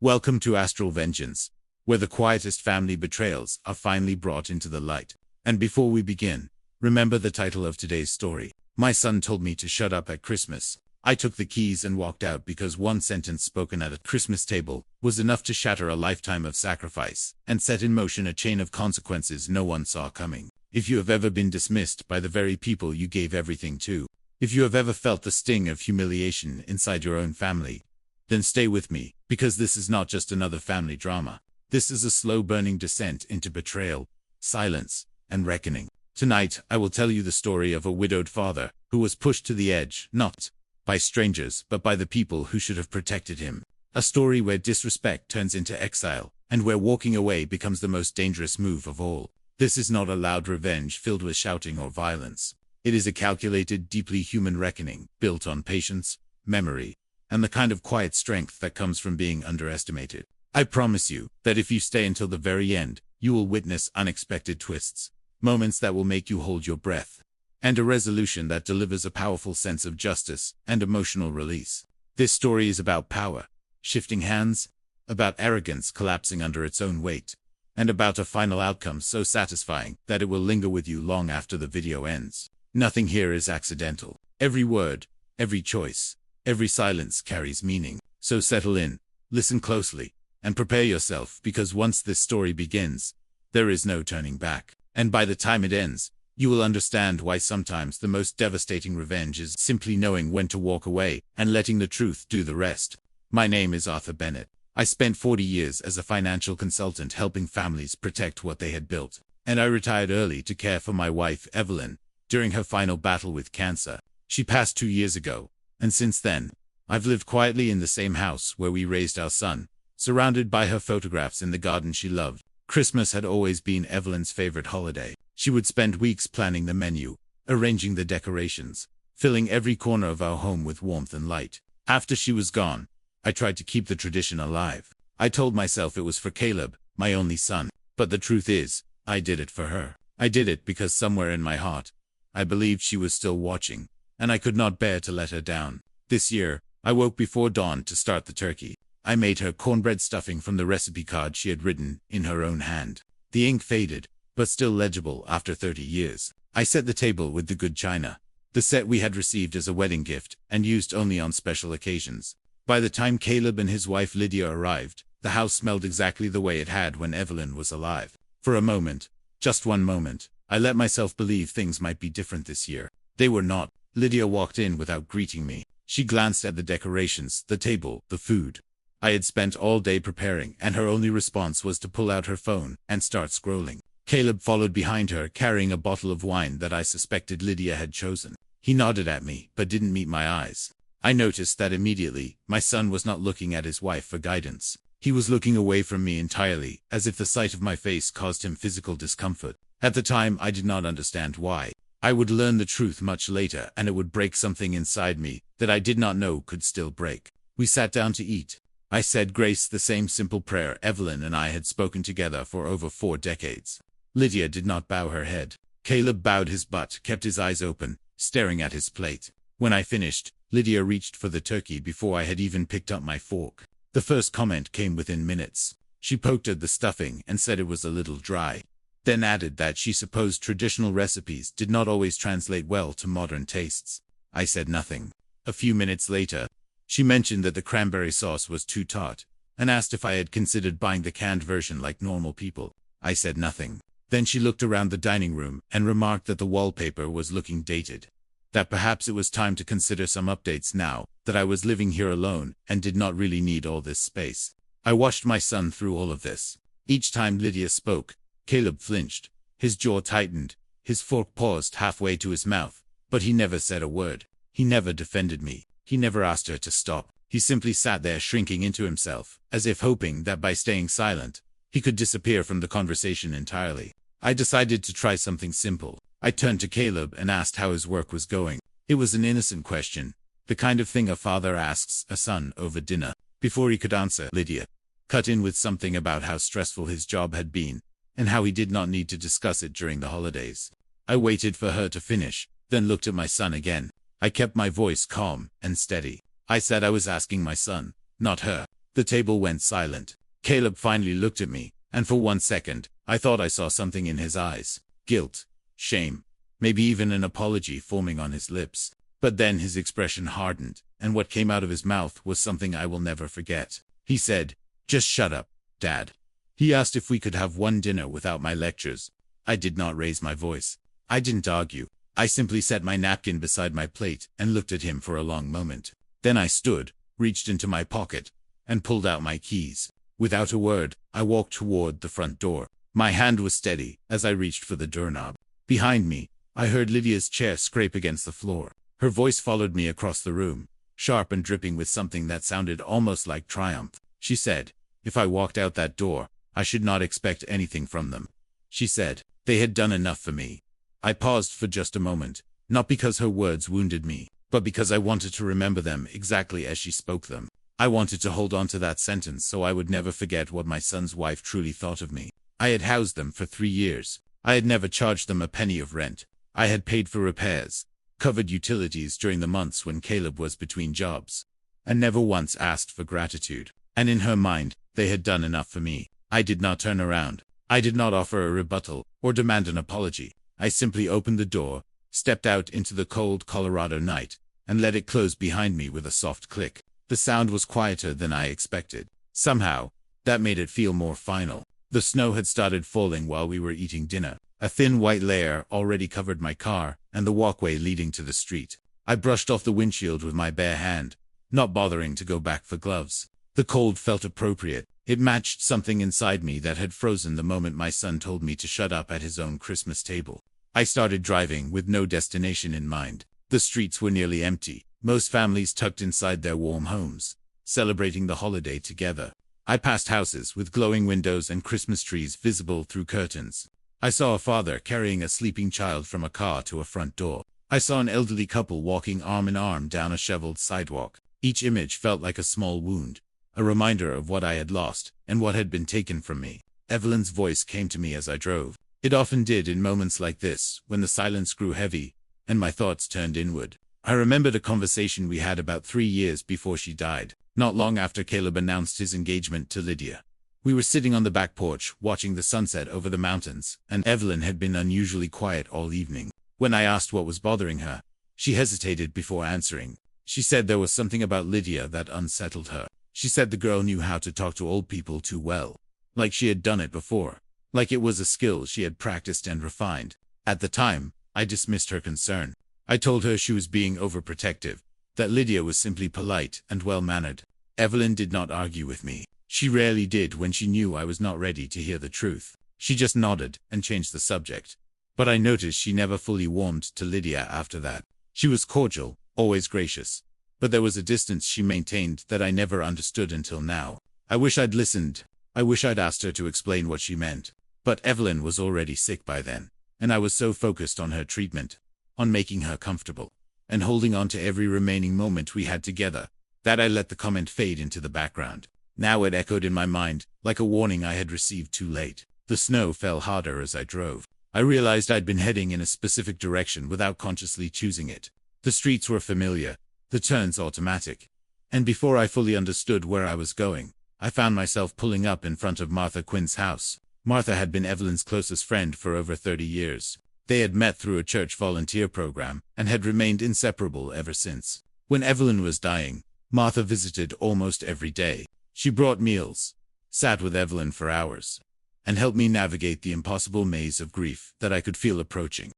Welcome to Astral Vengeance, where the quietest family betrayals are finally brought into the light. And before we begin, remember the title of today's story. My son told me to shut up at Christmas. I took the keys and walked out because one sentence spoken at a Christmas table was enough to shatter a lifetime of sacrifice and set in motion a chain of consequences no one saw coming. If you have ever been dismissed by the very people you gave everything to, if you have ever felt the sting of humiliation inside your own family, then stay with me, because this is not just another family drama. This is a slow-burning descent into betrayal, silence, and reckoning. Tonight, I will tell you the story of a widowed father who was pushed to the edge, not by strangers, but by the people who should have protected him. A story where disrespect turns into exile, and where walking away becomes the most dangerous move of all. This is not a loud revenge filled with shouting or violence. It is a calculated, deeply human reckoning, built on patience, memory, and the kind of quiet strength that comes from being underestimated. I promise you that if you stay until the very end, you will witness unexpected twists, moments that will make you hold your breath, and a resolution that delivers a powerful sense of justice and emotional release. This story is about power, shifting hands, about arrogance collapsing under its own weight, and about a final outcome so satisfying that it will linger with you long after the video ends. Nothing here is accidental. Every word, every choice, every silence carries meaning. So settle in, listen closely, and prepare yourself, because once this story begins, there is no turning back. And by the time it ends, you will understand why sometimes the most devastating revenge is simply knowing when to walk away and letting the truth do the rest. My name is Arthur Bennett. I spent 40 years as a financial consultant helping families protect what they had built, and I retired early to care for my wife, Evelyn, during her final battle with cancer. She passed 2 years ago, and since then, I've lived quietly in the same house where we raised our son, surrounded by her photographs in the garden she loved. Christmas had always been Evelyn's favorite holiday. She would spend weeks planning the menu, arranging the decorations, filling every corner of our home with warmth and light. After she was gone, I tried to keep the tradition alive. I told myself it was for Caleb, my only son, but the truth is, I did it for her. I did it because somewhere in my heart, I believed she was still watching, and I could not bear to let her down. This year, I woke before dawn to start the turkey. I made her cornbread stuffing from the recipe card she had written in her own hand. The ink faded, but still legible after 30 years. I set the table with the good china, the set we had received as a wedding gift and used only on special occasions. By the time Caleb and his wife Lydia arrived, the house smelled exactly the way it had when Evelyn was alive. For a moment, just one moment, I let myself believe things might be different this year. They were not. Lydia walked in without greeting me. She glanced at the decorations, the table, the food I had spent all day preparing, and her only response was to pull out her phone and start scrolling. Caleb followed behind her, carrying a bottle of wine that I suspected Lydia had chosen. He nodded at me, but didn't meet my eyes. I noticed that immediately. My son was not looking at his wife for guidance. He was looking away from me entirely, as if the sight of my face caused him physical discomfort. At the time, I did not understand why. I would learn the truth much later, and it would break something inside me that I did not know could still break. We sat down to eat. I said grace, the same simple prayer Evelyn and I had spoken together for over 4 decades. Lydia did not bow her head. Caleb bowed his butt, kept his eyes open, staring at his plate. When I finished, Lydia reached for the turkey before I had even picked up my fork. The first comment came within minutes. She poked at the stuffing and said it was a little dry, then added that she supposed traditional recipes did not always translate well to modern tastes. I said nothing. A few minutes later, she mentioned that the cranberry sauce was too tart, and asked if I had considered buying the canned version like normal people. I said nothing. Then she looked around the dining room and remarked that the wallpaper was looking dated, that perhaps it was time to consider some updates now that I was living here alone and did not really need all this space. I watched my son through all of this. Each time Lydia spoke, Caleb flinched, his jaw tightened, his fork paused halfway to his mouth, but he never said a word. He never defended me. He never asked her to stop. He simply sat there shrinking into himself, as if hoping that by staying silent, he could disappear from the conversation entirely. I decided to try something simple. I turned to Caleb and asked how his work was going. It was an innocent question, the kind of thing a father asks a son over dinner. Before he could answer, Lydia cut in with something about how stressful his job had been, and how he did not need to discuss it during the holidays. I waited for her to finish, then looked at my son again. I kept my voice calm and steady. I said I was asking my son, not her. The table went silent. Caleb finally looked at me, and for 1 second, I thought I saw something in his eyes. Guilt, shame, maybe even an apology forming on his lips. But then his expression hardened, and what came out of his mouth was something I will never forget. He said, "Just shut up, Dad." He asked if we could have one dinner without my lectures. I did not raise my voice. I didn't argue. I simply set my napkin beside my plate and looked at him for a long moment. Then I stood, reached into my pocket, and pulled out my keys. Without a word, I walked toward the front door. My hand was steady as I reached for the doorknob. Behind me, I heard Lydia's chair scrape against the floor. Her voice followed me across the room, sharp and dripping with something that sounded almost like triumph. She said, "If I walked out that door, I should not expect anything from them." She said, "They had done enough for me." I paused for just a moment, not because her words wounded me, but because I wanted to remember them exactly as she spoke them. I wanted to hold on to that sentence so I would never forget what my son's wife truly thought of me. I had housed them for 3 years. I had never charged them a penny of rent. I had paid for repairs, covered utilities during the months when Caleb was between jobs, and never once asked for gratitude. And in her mind, they had done enough for me. I did not turn around. I did not offer a rebuttal or demand an apology. I simply opened the door, stepped out into the cold Colorado night, and let it close behind me with a soft click. The sound was quieter than I expected. Somehow, that made it feel more final. The snow had started falling while we were eating dinner. A thin white layer already covered my car and the walkway leading to the street. I brushed off the windshield with my bare hand, not bothering to go back for gloves. The cold felt appropriate. It matched something inside me that had frozen the moment my son told me to shut up at his own Christmas table. I started driving with no destination in mind. The streets were nearly empty, most families tucked inside their warm homes, celebrating the holiday together. I passed houses with glowing windows and Christmas trees visible through curtains. I saw a father carrying a sleeping child from a car to a front door. I saw an elderly couple walking arm in arm down a shoveled sidewalk. Each image felt like a small wound, a reminder of what I had lost and what had been taken from me. Evelyn's voice came to me as I drove. It often did in moments like this, when the silence grew heavy and my thoughts turned inward. I remembered a conversation we had about 3 years before she died, not long after Caleb announced his engagement to Lydia. We were sitting on the back porch, watching the sunset over the mountains, and Evelyn had been unusually quiet all evening. When I asked what was bothering her, she hesitated before answering. She said there was something about Lydia that unsettled her. She said the girl knew how to talk to old people too well, like she had done it before, like it was a skill she had practiced and refined. At the time, I dismissed her concern. I told her she was being overprotective, that Lydia was simply polite and well-mannered. Evelyn did not argue with me. She rarely did when she knew I was not ready to hear the truth. She just nodded and changed the subject. But I noticed she never fully warmed to Lydia after that. She was cordial, always gracious, but there was a distance she maintained that I never understood until now. I wish I'd listened. I wish I'd asked her to explain what she meant. But Evelyn was already sick by then, and I was so focused on her treatment, on making her comfortable, and holding on to every remaining moment we had together, that I let the comment fade into the background. Now it echoed in my mind, like a warning I had received too late. The snow fell harder as I drove. I realized I'd been heading in a specific direction without consciously choosing it. The streets were familiar, the turns automatic, and before I fully understood where I was going, I found myself pulling up in front of Martha Quinn's house. Martha had been Evelyn's closest friend for over 30 years. They had met through a church volunteer program and had remained inseparable ever since. When Evelyn was dying, Martha visited almost every day. She brought meals, sat with Evelyn for hours, and helped me navigate the impossible maze of grief that I could feel approaching.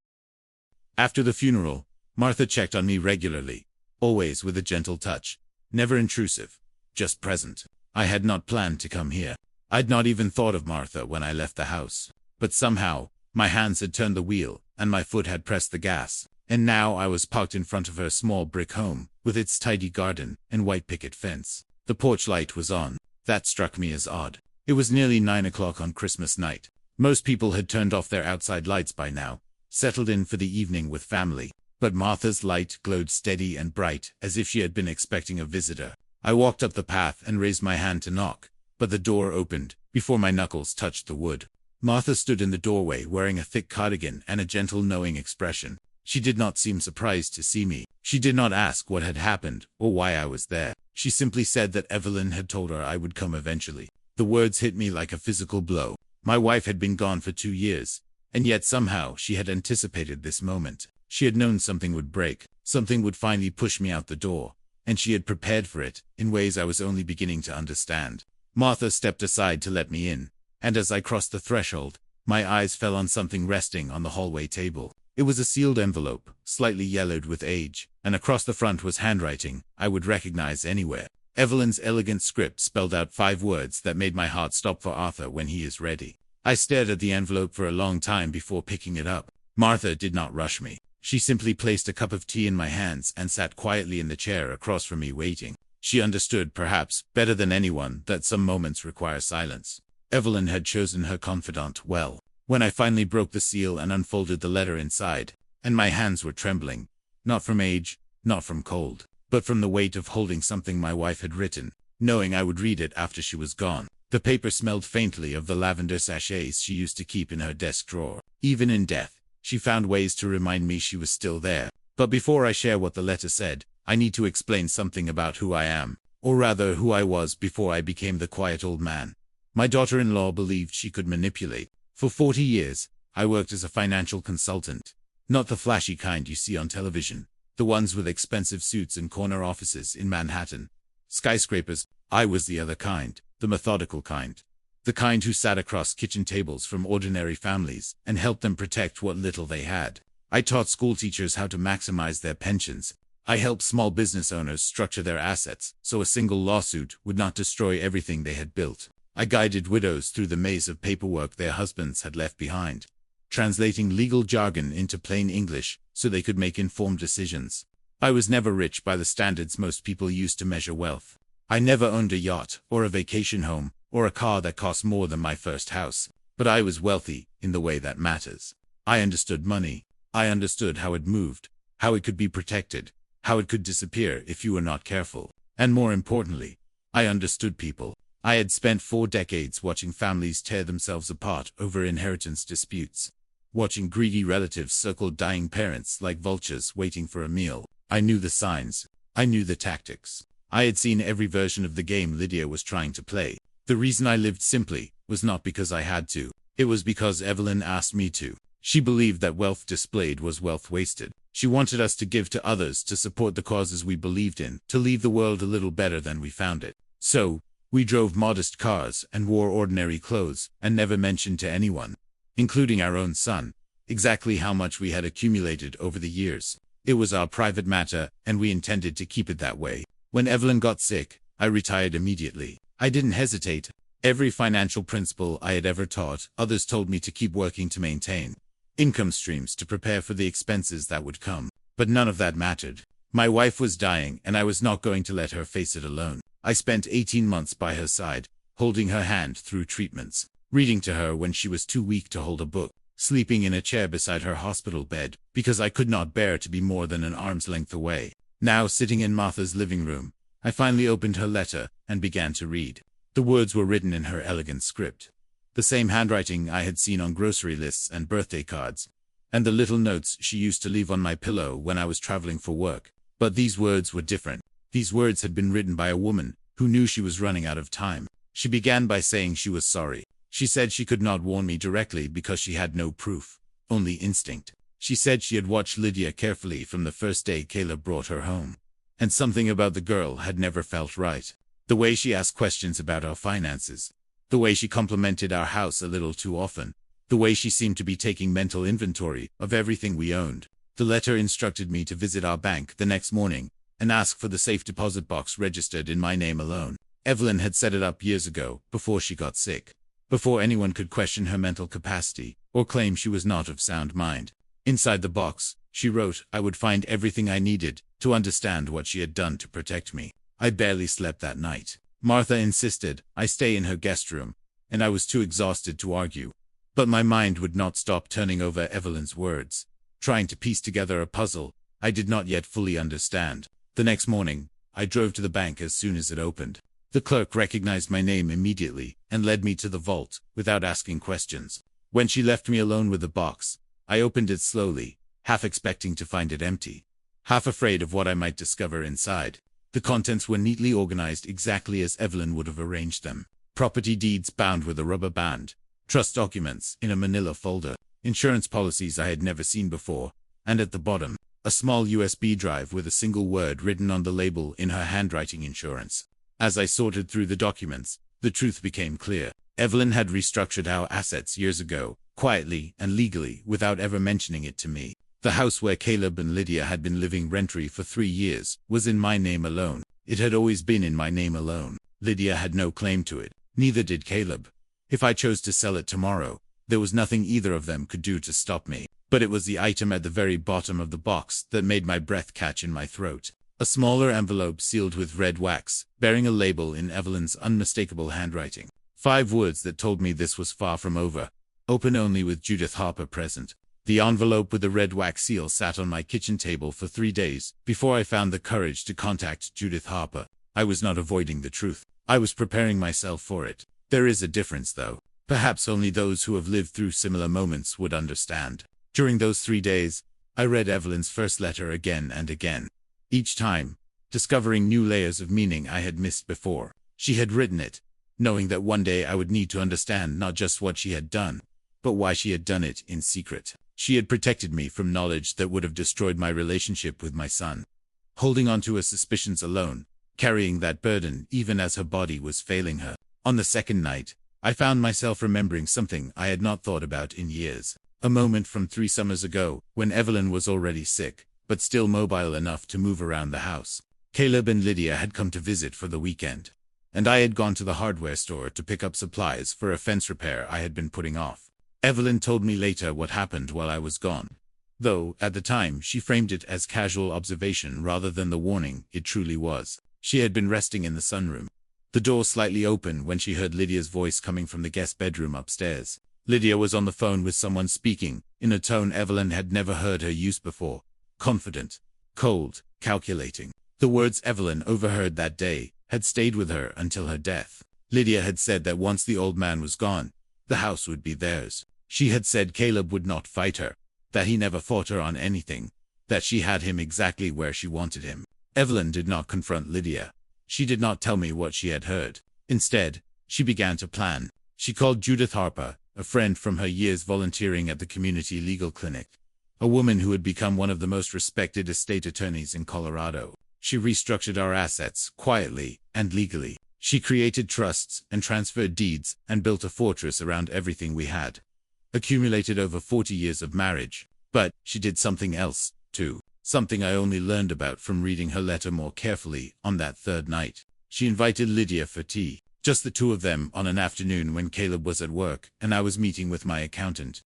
After the funeral, Martha checked on me regularly, always with a gentle touch, never intrusive, just present. I had not planned to come here. I'd not even thought of Martha when I left the house. But somehow, my hands had turned the wheel, and my foot had pressed the gas, and now I was parked in front of her small brick home, with its tidy garden and white picket fence. The porch light was on. That struck me as odd. It was nearly 9 o'clock on Christmas night. Most people had turned off their outside lights by now, settled in for the evening with family. But Martha's light glowed steady and bright, as if she had been expecting a visitor. I walked up the path and raised my hand to knock, but the door opened before my knuckles touched the wood. Martha stood in the doorway wearing a thick cardigan and a gentle, knowing expression. She did not seem surprised to see me. She did not ask what had happened or why I was there. She simply said that Evelyn had told her I would come eventually. The words hit me like a physical blow. My wife had been gone for 2 years, and yet somehow she had anticipated this moment. She had known something would break, something would finally push me out the door, and she had prepared for it, in ways I was only beginning to understand. Martha stepped aside to let me in, and as I crossed the threshold, my eyes fell on something resting on the hallway table. It was a sealed envelope, slightly yellowed with age, and across the front was handwriting I would recognize anywhere. Evelyn's elegant script spelled out 5 words that made my heart stop for Arthur when he is ready. I stared at the envelope for a long time before picking it up. Martha did not rush me. She simply placed a cup of tea in my hands and sat quietly in the chair across from me waiting. She understood, perhaps, better than anyone, that some moments require silence. Evelyn had chosen her confidant well. When I finally broke the seal and unfolded the letter inside, and my hands were trembling, not from age, not from cold, but from the weight of holding something my wife had written, knowing I would read it after she was gone. The paper smelled faintly of the lavender sachets she used to keep in her desk drawer. Even in death, she found ways to remind me she was still there. But before I share what the letter said, I need to explain something about who I am, or rather who I was before I became the quiet old man. My daughter-in-law believed she could manipulate. For 40 years, I worked as a financial consultant. Not the flashy kind you see on television, the ones with expensive suits and corner offices in Manhattan. Skyscrapers. I was the other kind, the methodical kind. The kind who sat across kitchen tables from ordinary families and helped them protect what little they had. I taught school teachers how to maximize their pensions. I helped small business owners structure their assets so a single lawsuit would not destroy everything they had built. I guided widows through the maze of paperwork their husbands had left behind, translating legal jargon into plain English so they could make informed decisions. I was never rich by the standards most people use to measure wealth. I never owned a yacht, or a vacation home, or a car that cost more than my first house. But I was wealthy in the way that matters. I understood money. I understood how it moved, how it could be protected, how it could disappear if you were not careful. And more importantly, I understood people. I had spent 4 decades watching families tear themselves apart over inheritance disputes, watching greedy relatives circle dying parents like vultures waiting for a meal. I knew the signs. I knew the tactics. I had seen every version of the game Lydia was trying to play. The reason I lived simply was not because I had to. It was because Evelyn asked me to. She believed that wealth displayed was wealth wasted. She wanted us to give to others, to support the causes we believed in, to leave the world a little better than we found it. So, we drove modest cars and wore ordinary clothes and never mentioned to anyone, including our own son, exactly how much we had accumulated over the years. It was our private matter, and we intended to keep it that way. When Evelyn got sick, I retired immediately. I didn't hesitate. Every financial principle I had ever taught, others told me to keep working to maintain income streams to prepare for the expenses that would come. But none of that mattered. My wife was dying, and I was not going to let her face it alone. I spent 18 months by her side, holding her hand through treatments, reading to her when she was too weak to hold a book, sleeping in a chair beside her hospital bed, because I could not bear to be more than an arm's length away. Now, sitting in Martha's living room, I finally opened her letter and began to read. The words were written in her elegant script, the same handwriting I had seen on grocery lists and birthday cards, and the little notes she used to leave on my pillow when I was traveling for work. But these words were different. These words had been written by a woman who knew she was running out of time. She began by saying she was sorry. She said she could not warn me directly because she had no proof, only instinct. She said she had watched Lydia carefully from the first day Caleb brought her home, and something about the girl had never felt right. The way she asked questions about our finances, the way she complimented our house a little too often, the way she seemed to be taking mental inventory of everything we owned. The letter instructed me to visit our bank the next morning and ask for the safe deposit box registered in my name alone. Evelyn had set it up years ago, before she got sick, before anyone could question her mental capacity or claim she was not of sound mind. Inside the box, she wrote I would find everything I needed to understand what she had done to protect me. I barely slept that night. Martha insisted I stay in her guest room, and I was too exhausted to argue. But my mind would not stop turning over Evelyn's words, trying to piece together a puzzle I did not yet fully understand. The next morning, I drove to the bank as soon as it opened. The clerk recognized my name immediately and led me to the vault without asking questions. When she left me alone with the box, I opened it slowly, half expecting to find it empty, half afraid of what I might discover inside. The contents were neatly organized exactly as Evelyn would have arranged them. Property deeds bound with a rubber band, trust documents in a manila folder, insurance policies I had never seen before, and at the bottom, a small USB drive with a single word written on the label in her handwriting: insurance. As I sorted through the documents, the truth became clear. Evelyn had restructured our assets years ago, quietly and legally, without ever mentioning it to me. The house where Caleb and Lydia had been living rent-free for 3 years was in my name alone. It had always been in my name alone. Lydia had no claim to it. Neither did Caleb. If I chose to sell it tomorrow, there was nothing either of them could do to stop me. But it was the item at the very bottom of the box that made my breath catch in my throat. A smaller envelope sealed with red wax, bearing a label in Evelyn's unmistakable handwriting. 5 words that told me this was far from over. Open only with Judith Harper present. The envelope with the red wax seal sat on my kitchen table for 3 days before I found the courage to contact Judith Harper. I was not avoiding the truth. I was preparing myself for it. There is a difference, though. Perhaps only those who have lived through similar moments would understand. During those 3 days, I read Evelyn's first letter again and again. Each time, discovering new layers of meaning I had missed before. She had written it, knowing that one day I would need to understand not just what she had done, but why she had done it in secret. She had protected me from knowledge that would have destroyed my relationship with my son. Holding on to her suspicions alone, carrying that burden even as her body was failing her. On the second night, I found myself remembering something I had not thought about in years. A moment from 3 summers ago, when Evelyn was already sick, but still mobile enough to move around the house. Caleb and Lydia had come to visit for the weekend, and I had gone to the hardware store to pick up supplies for a fence repair I had been putting off. Evelyn told me later what happened while I was gone, though, at the time, she framed it as casual observation rather than the warning it truly was. She had been resting in the sunroom, the door slightly open, when she heard Lydia's voice coming from the guest bedroom upstairs. Lydia was on the phone with someone, speaking in a tone Evelyn had never heard her use before. Confident, cold, calculating. The words Evelyn overheard that day had stayed with her until her death. Lydia had said that once the old man was gone, the house would be theirs. She had said Caleb would not fight her, that he never fought her on anything, that she had him exactly where she wanted him. Evelyn did not confront Lydia. She did not tell me what she had heard. Instead, she began to plan. She called Judith Harper, a friend from her years volunteering at the community legal clinic, a woman who had become one of the most respected estate attorneys in Colorado. She restructured our assets quietly and legally. She created trusts and transferred deeds and built a fortress around everything we had, accumulated over 40 years of marriage. But she did something else, too. Something I only learned about from reading her letter more carefully on that third night. She invited Lydia for tea, just the two of them, on an afternoon when Caleb was at work and I was meeting with my accountant.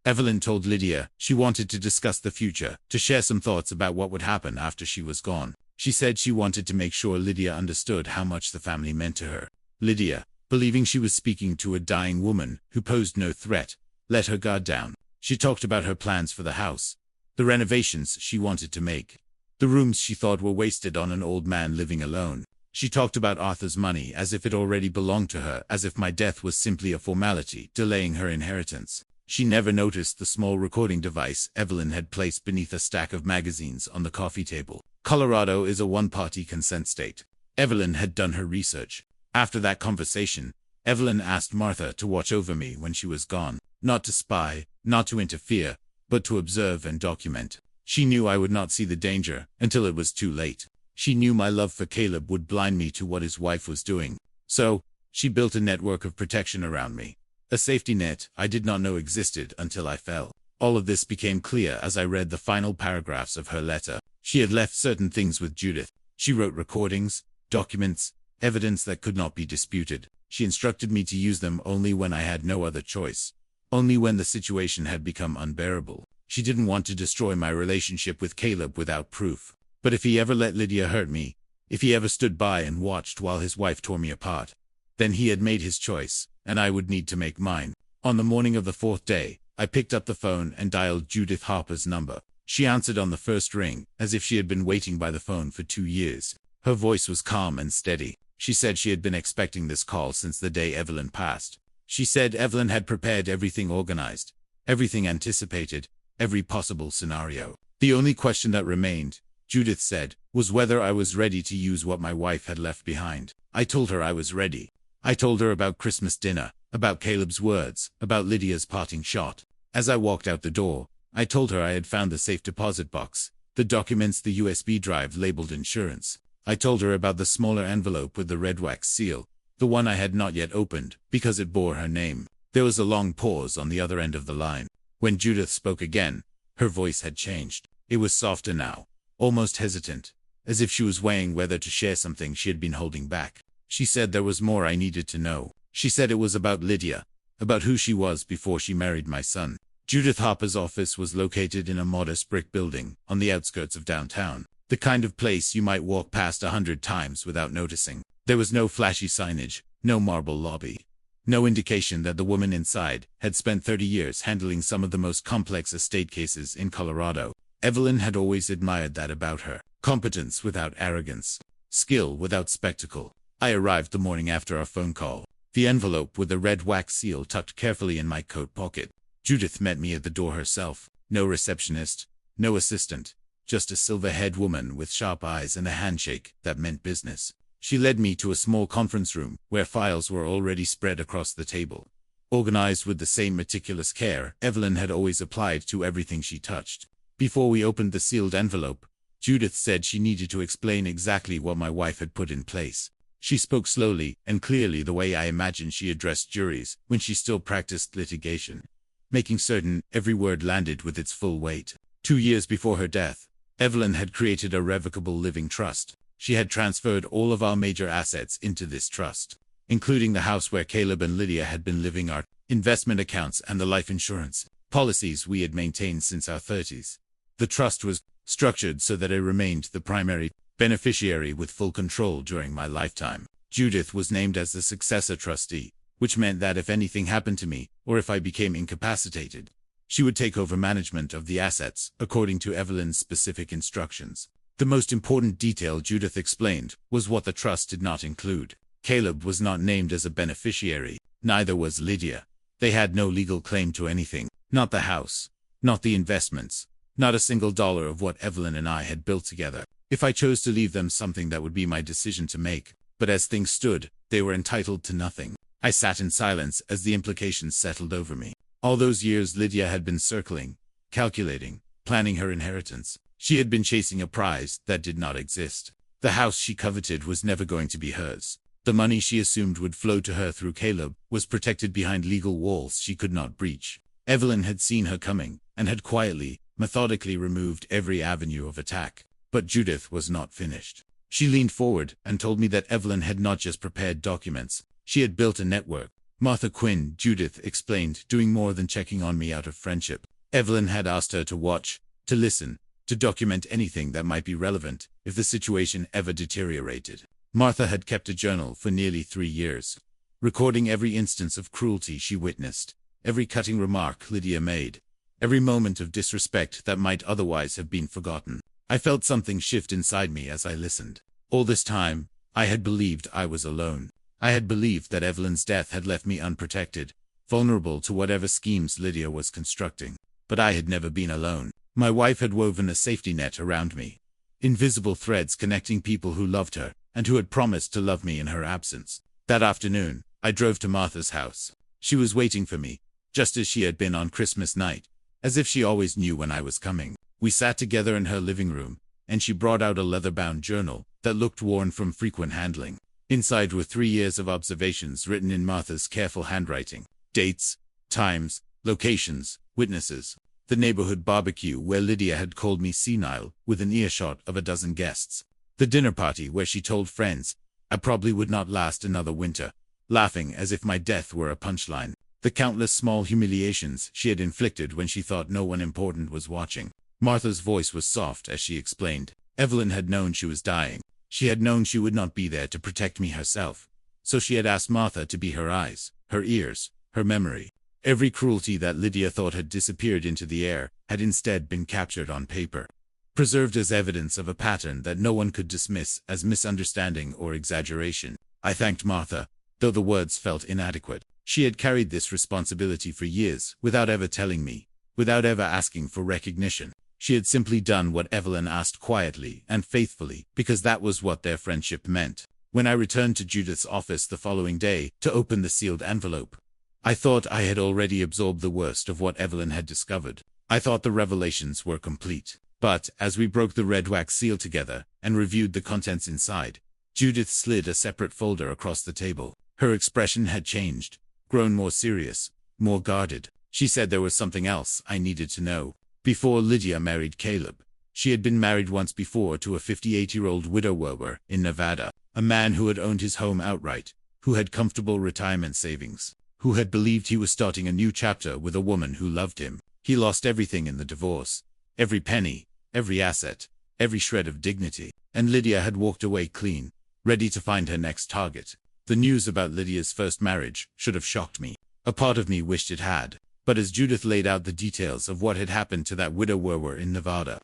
Evelyn told Lydia she wanted to discuss the future, to share some thoughts about what would happen after she was gone. She said she wanted to make sure Lydia understood how much the family meant to her. Lydia, believing she was speaking to a dying woman who posed no threat, let her guard down. She talked about her plans for the house, the renovations she wanted to make, the rooms she thought were wasted on an old man living alone. She talked about Arthur's money as if it already belonged to her, as if my death was simply a formality delaying her inheritance. She never noticed the small recording device Evelyn had placed beneath a stack of magazines on the coffee table. Colorado is a one-party consent state. Evelyn had done her research. After that conversation, Evelyn asked Martha to watch over me when she was gone, not to spy, not to interfere, but to observe and document. She knew I would not see the danger until it was too late. She knew my love for Caleb would blind me to what his wife was doing. So, she built a network of protection around me. A safety net I did not know existed until I fell. All of this became clear as I read the final paragraphs of her letter. She had left certain things with Judith. She wrote recordings, documents, evidence that could not be disputed. She instructed me to use them only when I had no other choice, only when the situation had become unbearable. She didn't want to destroy my relationship with Caleb without proof. But if he ever let Lydia hurt me, if he ever stood by and watched while his wife tore me apart, then he had made his choice, and I would need to make mine. On the morning of the 4th day, I picked up the phone and dialed Judith Harper's number. She answered on the first ring, as if she had been waiting by the phone for 2 years. Her voice was calm and steady. She said she had been expecting this call since the day Evelyn passed. She said Evelyn had prepared everything, organized, everything anticipated, every possible scenario. The only question that remained, Judith said, was whether I was ready to use what my wife had left behind. I told her I was ready. I told her about Christmas dinner, about Caleb's words, about Lydia's parting shot. As I walked out the door, I told her I had found the safe deposit box, the documents, the USB drive labeled insurance. I told her about the smaller envelope with the red wax seal, the one I had not yet opened, because it bore her name. There was a long pause on the other end of the line. When Judith spoke again, her voice had changed. It was softer now, almost hesitant, as if she was weighing whether to share something she had been holding back. She said there was more I needed to know. She said it was about Lydia, about who she was before she married my son. Judith Harper's office was located in a modest brick building on the outskirts of downtown, the kind of place you might walk past 100 times without noticing. There was no flashy signage, no marble lobby, no indication that the woman inside had spent 30 years handling some of the most complex estate cases in Colorado. Evelyn had always admired that about her: competence without arrogance, skill without spectacle. I arrived the morning after our phone call, the envelope with the red wax seal tucked carefully in my coat pocket. Judith met me at the door herself. No receptionist, no assistant, just a silver-haired woman with sharp eyes and a handshake that meant business. She led me to a small conference room where files were already spread across the table, organized with the same meticulous care Evelyn had always applied to everything she touched. Before we opened the sealed envelope, Judith said she needed to explain exactly what my wife had put in place. She spoke slowly and clearly, the way I imagined she addressed juries when she still practiced litigation, making certain every word landed with its full weight. 2 years before her death, Evelyn had created a revocable living trust. She had transferred all of our major assets into this trust, including the house where Caleb and Lydia had been living, our investment accounts, and the life insurance policies we had maintained since our 30s. The trust was structured so that I remained the primary beneficiary with full control during my lifetime. Judith was named as the successor trustee, which meant that if anything happened to me, or if I became incapacitated, she would take over management of the assets, according to Evelyn's specific instructions. The most important detail, Judith explained, was what the trust did not include. Caleb was not named as a beneficiary, neither was Lydia. They had no legal claim to anything, not the house, not the investments, not a single dollar of what Evelyn and I had built together. If I chose to leave them something, that would be my decision to make, but as things stood, they were entitled to nothing. I sat in silence as the implications settled over me. All those years Lydia had been circling, calculating, planning her inheritance. She had been chasing a prize that did not exist. The house she coveted was never going to be hers. The money she assumed would flow to her through Caleb was protected behind legal walls she could not breach. Evelyn had seen her coming, and had quietly, methodically removed every avenue of attack. But Judith was not finished. She leaned forward and told me that Evelyn had not just prepared documents, she had built a network. Martha Quinn, Judith explained, doing more than checking on me out of friendship. Evelyn had asked her to watch, to listen, to document anything that might be relevant if the situation ever deteriorated. Martha had kept a journal for nearly 3 years, recording every instance of cruelty she witnessed, every cutting remark Lydia made, every moment of disrespect that might otherwise have been forgotten. I felt something shift inside me as I listened. All this time, I had believed I was alone. I had believed that Evelyn's death had left me unprotected, vulnerable to whatever schemes Lydia was constructing. But I had never been alone. My wife had woven a safety net around me, invisible threads connecting people who loved her, and who had promised to love me in her absence. That afternoon, I drove to Martha's house. She was waiting for me, just as she had been on Christmas night, as if she always knew when I was coming. We sat together in her living room, and she brought out a leather-bound journal that looked worn from frequent handling. Inside were 3 years of observations written in Martha's careful handwriting. Dates, times, locations, witnesses. The neighborhood barbecue where Lydia had called me senile, within earshot of a dozen guests. The dinner party where she told friends I probably would not last another winter, laughing as if my death were a punchline. The countless small humiliations she had inflicted when she thought no one important was watching. Martha's voice was soft as she explained. Evelyn had known she was dying. She had known she would not be there to protect me herself. So she had asked Martha to be her eyes, her ears, her memory. Every cruelty that Lydia thought had disappeared into the air had instead been captured on paper, preserved as evidence of a pattern that no one could dismiss as misunderstanding or exaggeration. I thanked Martha, though the words felt inadequate. She had carried this responsibility for years without ever telling me, without ever asking for recognition. She had simply done what Evelyn asked quietly and faithfully, because that was what their friendship meant. When I returned to Judith's office the following day to open the sealed envelope, I thought I had already absorbed the worst of what Evelyn had discovered. I thought the revelations were complete. But, as we broke the red wax seal together and reviewed the contents inside, Judith slid a separate folder across the table. Her expression had changed, grown more serious, more guarded. She said there was something else I needed to know. Before Lydia married Caleb, she had been married once before to a 58-year-old widower in Nevada, a man who had owned his home outright, who had comfortable retirement savings, who had believed he was starting a new chapter with a woman who loved him. He lost everything in the divorce, every penny, every asset, every shred of dignity, and Lydia had walked away clean, ready to find her next target. The news about Lydia's first marriage should have shocked me. A part of me wished it had. But as Judith laid out the details of what had happened to that widower in Nevada,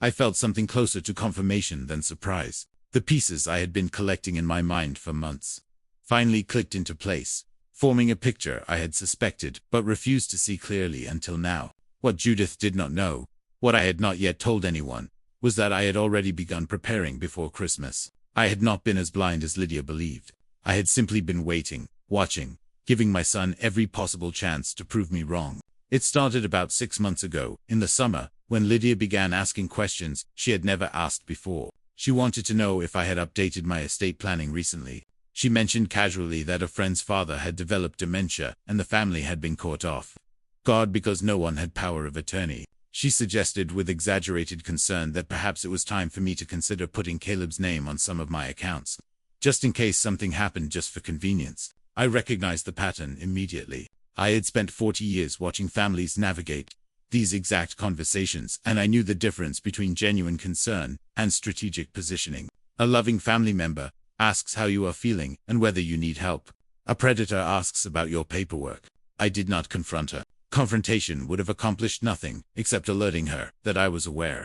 I felt something closer to confirmation than surprise. The pieces I had been collecting in my mind for months finally clicked into place, forming a picture I had suspected but refused to see clearly until now. What Judith did not know, what I had not yet told anyone, was that I had already begun preparing before Christmas. I had not been as blind as Lydia believed. I had simply been waiting, watching, giving my son every possible chance to prove me wrong. It started about 6 months ago, in the summer, when Lydia began asking questions she had never asked before. She wanted to know if I had updated my estate planning recently. She mentioned casually that a friend's father had developed dementia and the family had been caught off guard because no one had power of attorney. She suggested with exaggerated concern that perhaps it was time for me to consider putting Caleb's name on some of my accounts, just in case something happened just for convenience. I recognized the pattern immediately. I had spent 40 years watching families navigate these exact conversations, and I knew the difference between genuine concern and strategic positioning. A loving family member asks how you are feeling and whether you need help. A predator asks about your paperwork. I did not confront her. Confrontation would have accomplished nothing except alerting her that I was aware.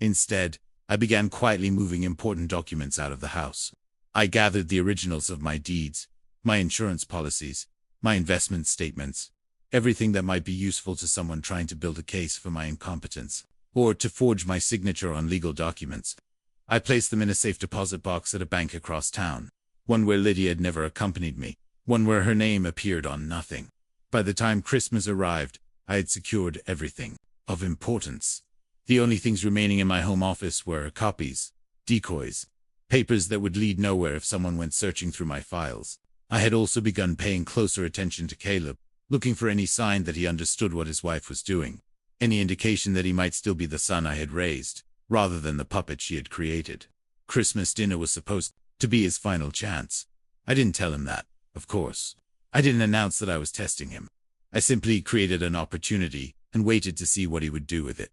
Instead, I began quietly moving important documents out of the house. I gathered the originals of my deeds, my insurance policies, my investment statements, everything that might be useful to someone trying to build a case for my incompetence, or to forge my signature on legal documents. I placed them in a safe deposit box at a bank across town, one where Lydia had never accompanied me, one where her name appeared on nothing. By the time Christmas arrived, I had secured everything of importance. The only things remaining in my home office were copies, decoys, papers that would lead nowhere if someone went searching through my files. I had also begun paying closer attention to Caleb, looking for any sign that he understood what his wife was doing, any indication that he might still be the son I had raised, rather than the puppet she had created. Christmas dinner was supposed to be his final chance. I didn't tell him that, of course. I didn't announce that I was testing him. I simply created an opportunity and waited to see what he would do with it.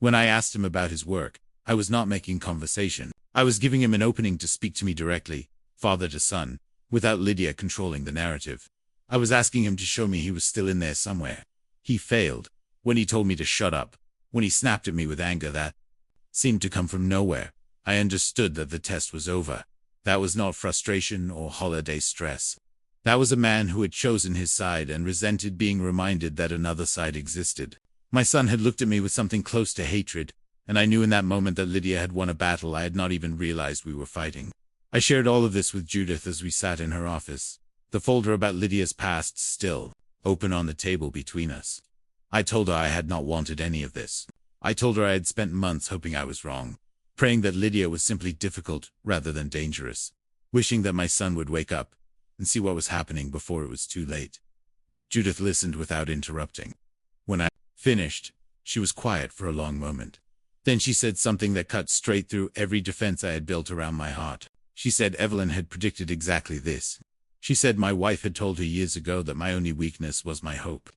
When I asked him about his work, I was not making conversation. I was giving him an opening to speak to me directly, father to son, without Lydia controlling the narrative. I was asking him to show me he was still in there somewhere. He failed. When he told me to shut up, when he snapped at me with anger that seemed to come from nowhere, I understood that the test was over. That was not frustration or holiday stress. That was a man who had chosen his side and resented being reminded that another side existed. My son had looked at me with something close to hatred, and I knew in that moment that Lydia had won a battle I had not even realized we were fighting. I shared all of this with Judith as we sat in her office, the folder about Lydia's past still open on the table between us. I told her I had not wanted any of this. I told her I had spent months hoping I was wrong, praying that Lydia was simply difficult rather than dangerous, wishing that my son would wake up and see what was happening before it was too late. Judith listened without interrupting. When I finished, she was quiet for a long moment. Then she said something that cut straight through every defense I had built around my heart. She said Evelyn had predicted exactly this. She said my wife had told her years ago that my only weakness was my hope.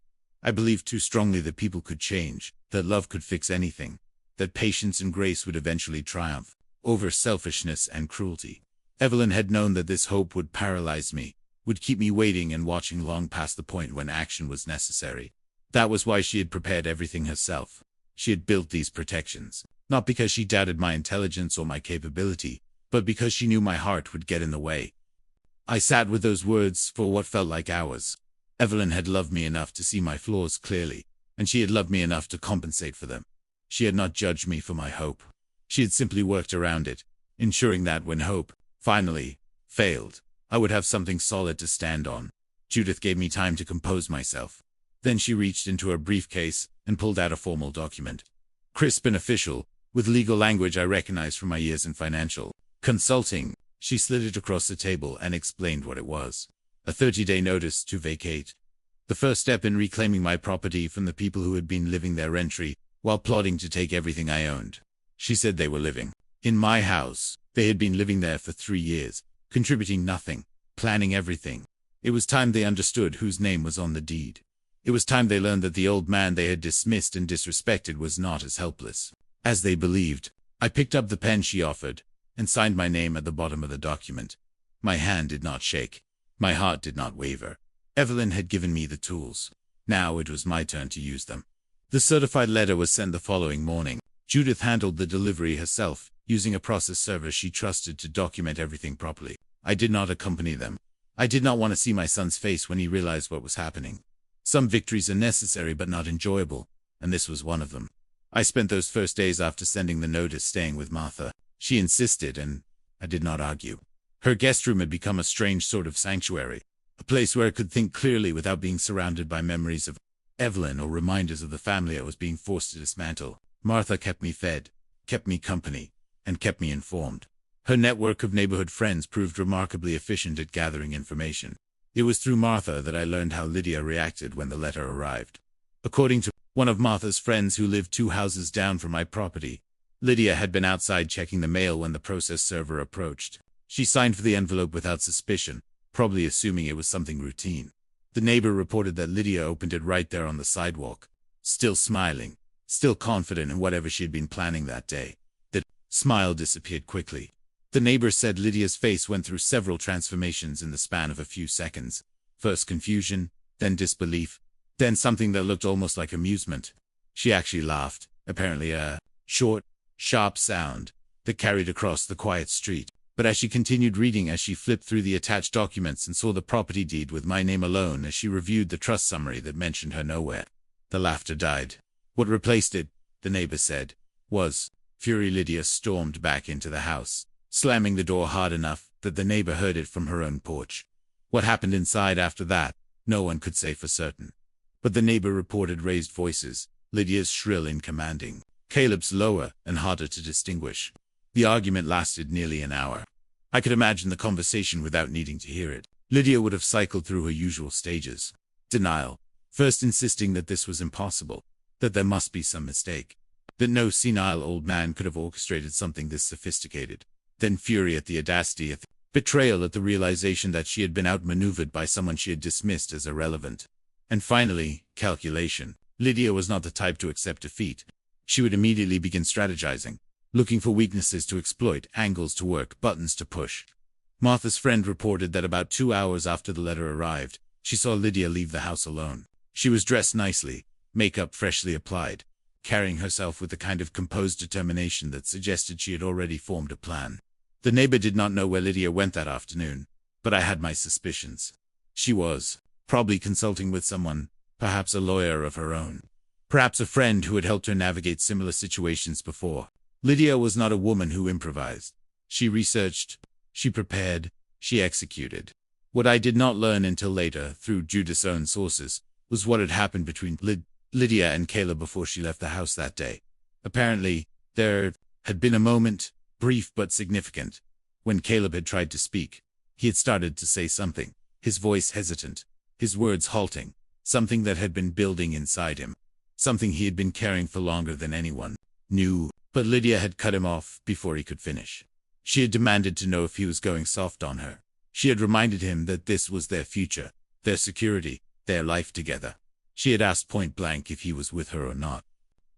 I believed too strongly that people could change, that love could fix anything, that patience and grace would eventually triumph over selfishness and cruelty. Evelyn had known that this hope would paralyze me, would keep me waiting and watching long past the point when action was necessary. That was why she had prepared everything herself. She had built these protections, not because she doubted my intelligence or my capability, but because she knew my heart would get in the way. I sat with those words for what felt like hours. Evelyn had loved me enough to see my flaws clearly, and she had loved me enough to compensate for them. She had not judged me for my hope. She had simply worked around it, ensuring that when hope, finally, failed, I would have something solid to stand on. Judith gave me time to compose myself. Then she reached into her briefcase and pulled out a formal document. Crisp and official, with legal language I recognized from my years in financial consulting. She slid it across the table and explained what it was. A 30-day notice to vacate. The first step in reclaiming my property from the people who had been living there rent-free, while plotting to take everything I owned. She said they were living in my house. They had been living there for 3 years, contributing nothing, planning everything. It was time they understood whose name was on the deed. It was time they learned that the old man they had dismissed and disrespected was not as helpless as they believed. I picked up the pen she offered and signed my name at the bottom of the document. My hand did not shake. My heart did not waver. Evelyn had given me the tools. Now it was my turn to use them. The certified letter was sent the following morning. Judith handled the delivery herself, using a process server she trusted to document everything properly. I did not accompany them. I did not want to see my son's face when he realized what was happening. Some victories are necessary but not enjoyable, and this was one of them. I spent those first days after sending the notice staying with Martha. She insisted, and I did not argue. Her guest room had become a strange sort of sanctuary, a place where I could think clearly without being surrounded by memories of Evelyn or reminders of the family I was being forced to dismantle. Martha kept me fed, kept me company, and kept me informed. Her network of neighborhood friends proved remarkably efficient at gathering information. It was through Martha that I learned how Lydia reacted when the letter arrived. According to one of Martha's friends who lived 2 houses down from my property, Lydia had been outside checking the mail when the process server approached. She signed for the envelope without suspicion, probably assuming it was something routine. The neighbor reported that Lydia opened it right there on the sidewalk, still smiling, still confident in whatever she had been planning that day. The smile disappeared quickly. The neighbor said Lydia's face went through several transformations in the span of a few seconds. First confusion, then disbelief, then something that looked almost like amusement. She actually laughed, apparently a short, sharp sound that carried across the quiet street. But as she continued reading, as she flipped through the attached documents and saw the property deed with my name alone, as she reviewed the trust summary that mentioned her nowhere, the laughter died. What replaced it, the neighbor said, was fury. Lydia stormed back into the house, slamming the door hard enough that the neighbor heard it from her own porch. What happened inside after that, no one could say for certain. But the neighbor reported raised voices, Lydia's shrill and commanding, Caleb's lower and harder to distinguish. The argument lasted nearly an hour. I could imagine the conversation without needing to hear it. Lydia would have cycled through her usual stages. Denial, first insisting that this was impossible, that there must be some mistake, that no senile old man could have orchestrated something this sophisticated. Then fury at the audacity, at the betrayal, at the realization that she had been outmaneuvered by someone she had dismissed as irrelevant. And finally, calculation. Lydia was not the type to accept defeat. She would immediately begin strategizing, looking for weaknesses to exploit, angles to work, buttons to push. Martha's friend reported that about 2 hours after the letter arrived, she saw Lydia leave the house alone. She was dressed nicely, makeup freshly applied, carrying herself with the kind of composed determination that suggested she had already formed a plan. The neighbor did not know where Lydia went that afternoon, but I had my suspicions. She was probably consulting with someone, perhaps a lawyer of her own, perhaps a friend who had helped her navigate similar situations before. Lydia was not a woman who improvised. She researched, she prepared, she executed. What I did not learn until later, through Judith's own sources, was what had happened between Lydia and Caleb before she left the house that day. Apparently, there had been a moment, brief but significant, when Caleb had tried to speak. He had started to say something, his voice hesitant, his words halting, something that had been building inside him, something he had been carrying for longer than anyone knew. But Lydia had cut him off before he could finish. She had demanded to know if he was going soft on her. She had reminded him that this was their future, their security, their life together. She had asked point blank if he was with her or not.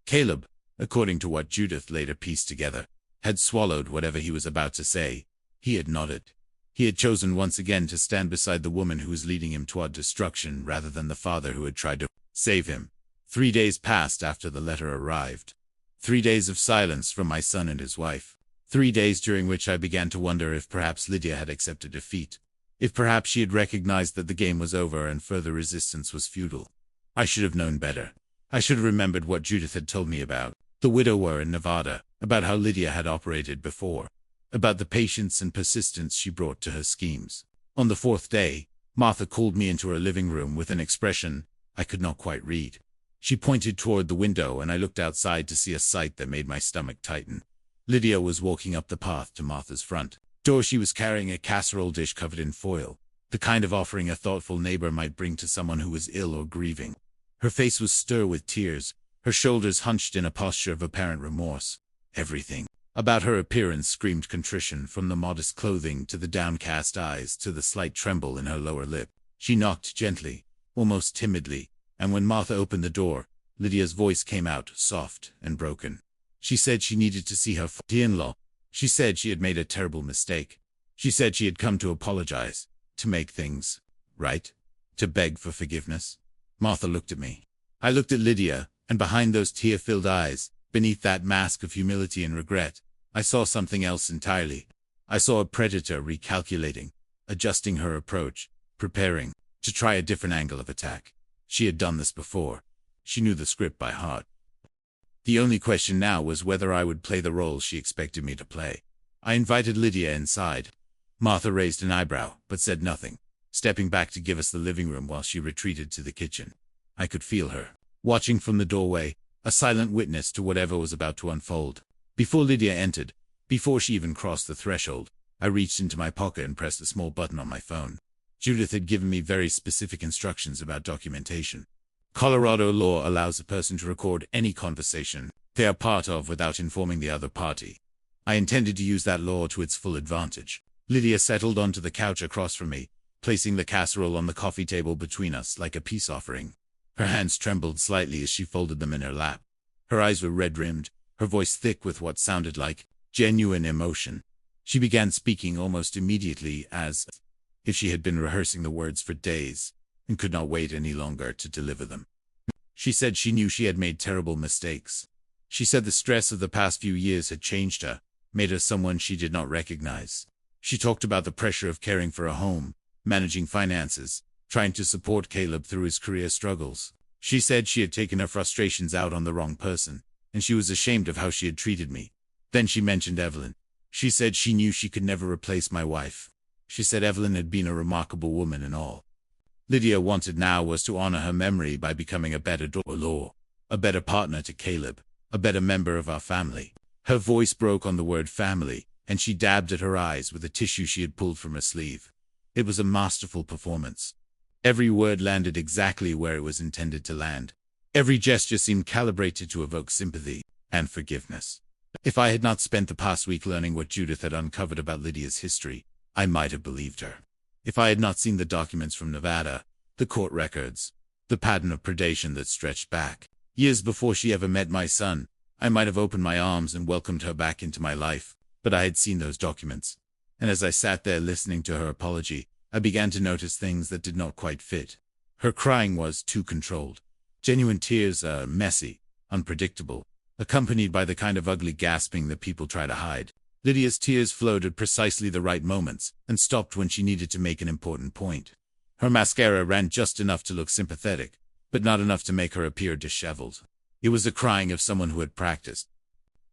Caleb, according to what Judith later pieced together, had swallowed whatever he was about to say. He had nodded. He had chosen once again to stand beside the woman who was leading him toward destruction rather than the father who had tried to save him. 3 days passed after the letter arrived. 3 days of silence from my son and his wife. 3 days during which I began to wonder if perhaps Lydia had accepted defeat. If perhaps she had recognized that the game was over and further resistance was futile. I should have known better. I should have remembered what Judith had told me about the widower in Nevada, about how Lydia had operated before, about the patience and persistence she brought to her schemes. On the fourth day, Martha called me into her living room with an expression I could not quite read. She pointed toward the window, and I looked outside to see a sight that made my stomach tighten. Lydia was walking up the path to Martha's front door. She was carrying a casserole dish covered in foil, the kind of offering a thoughtful neighbor might bring to someone who was ill or grieving. Her face was stir with tears, her shoulders hunched in a posture of apparent remorse. Everything about her appearance screamed contrition, from the modest clothing to the downcast eyes to the slight tremble in her lower lip. She knocked gently, almost timidly, and when Martha opened the door, Lydia's voice came out, soft and broken. She said she needed to see her in-law. She said she had made a terrible mistake. She said she had come to apologize, to make things right, to beg for forgiveness. Martha looked at me. I looked at Lydia, and behind those tear-filled eyes, beneath that mask of humility and regret, I saw something else entirely. I saw a predator recalculating, adjusting her approach, preparing to try a different angle of attack. She had done this before. She knew the script by heart. The only question now was whether I would play the role she expected me to play. I invited Lydia inside. Martha raised an eyebrow, but said nothing, stepping back to give us the living room while she retreated to the kitchen. I could feel her, watching from the doorway, a silent witness to whatever was about to unfold. Before Lydia entered, before she even crossed the threshold, I reached into my pocket and pressed a small button on my phone. Judith had given me very specific instructions about documentation. Colorado law allows a person to record any conversation they are part of without informing the other party. I intended to use that law to its full advantage. Lydia settled onto the couch across from me, placing the casserole on the coffee table between us like a peace offering. Her hands trembled slightly as she folded them in her lap. Her eyes were red-rimmed, her voice thick with what sounded like genuine emotion. She began speaking almost immediately, as if she had been rehearsing the words for days and could not wait any longer to deliver them. She said she knew she had made terrible mistakes. She said the stress of the past few years had changed her, made her someone she did not recognize. She talked about the pressure of caring for a home, managing finances, trying to support Caleb through his career struggles. She said she had taken her frustrations out on the wrong person, and she was ashamed of how she had treated me. Then she mentioned Evelyn. She said she knew she could never replace my wife. She said Evelyn had been a remarkable woman and all Lydia wanted now was to honor her memory by becoming a better daughter-in-law, a better partner to Caleb, a better member of our family. Her voice broke on the word family, and she dabbed at her eyes with a tissue she had pulled from her sleeve. It was a masterful performance. Every word landed exactly where it was intended to land. Every gesture seemed calibrated to evoke sympathy and forgiveness. If I had not spent the past week learning what Judith had uncovered about Lydia's history, I might have believed her. If I had not seen the documents from Nevada, the court records, the pattern of predation that stretched back years before she ever met my son, I might have opened my arms and welcomed her back into my life. But I had seen those documents, and as I sat there listening to her apology, I began to notice things that did not quite fit. Her crying was too controlled. Genuine tears are messy, unpredictable, accompanied by the kind of ugly gasping that people try to hide. Lydia's tears flowed at precisely the right moments and stopped when she needed to make an important point. Her mascara ran just enough to look sympathetic, but not enough to make her appear disheveled. It was the crying of someone who had practiced.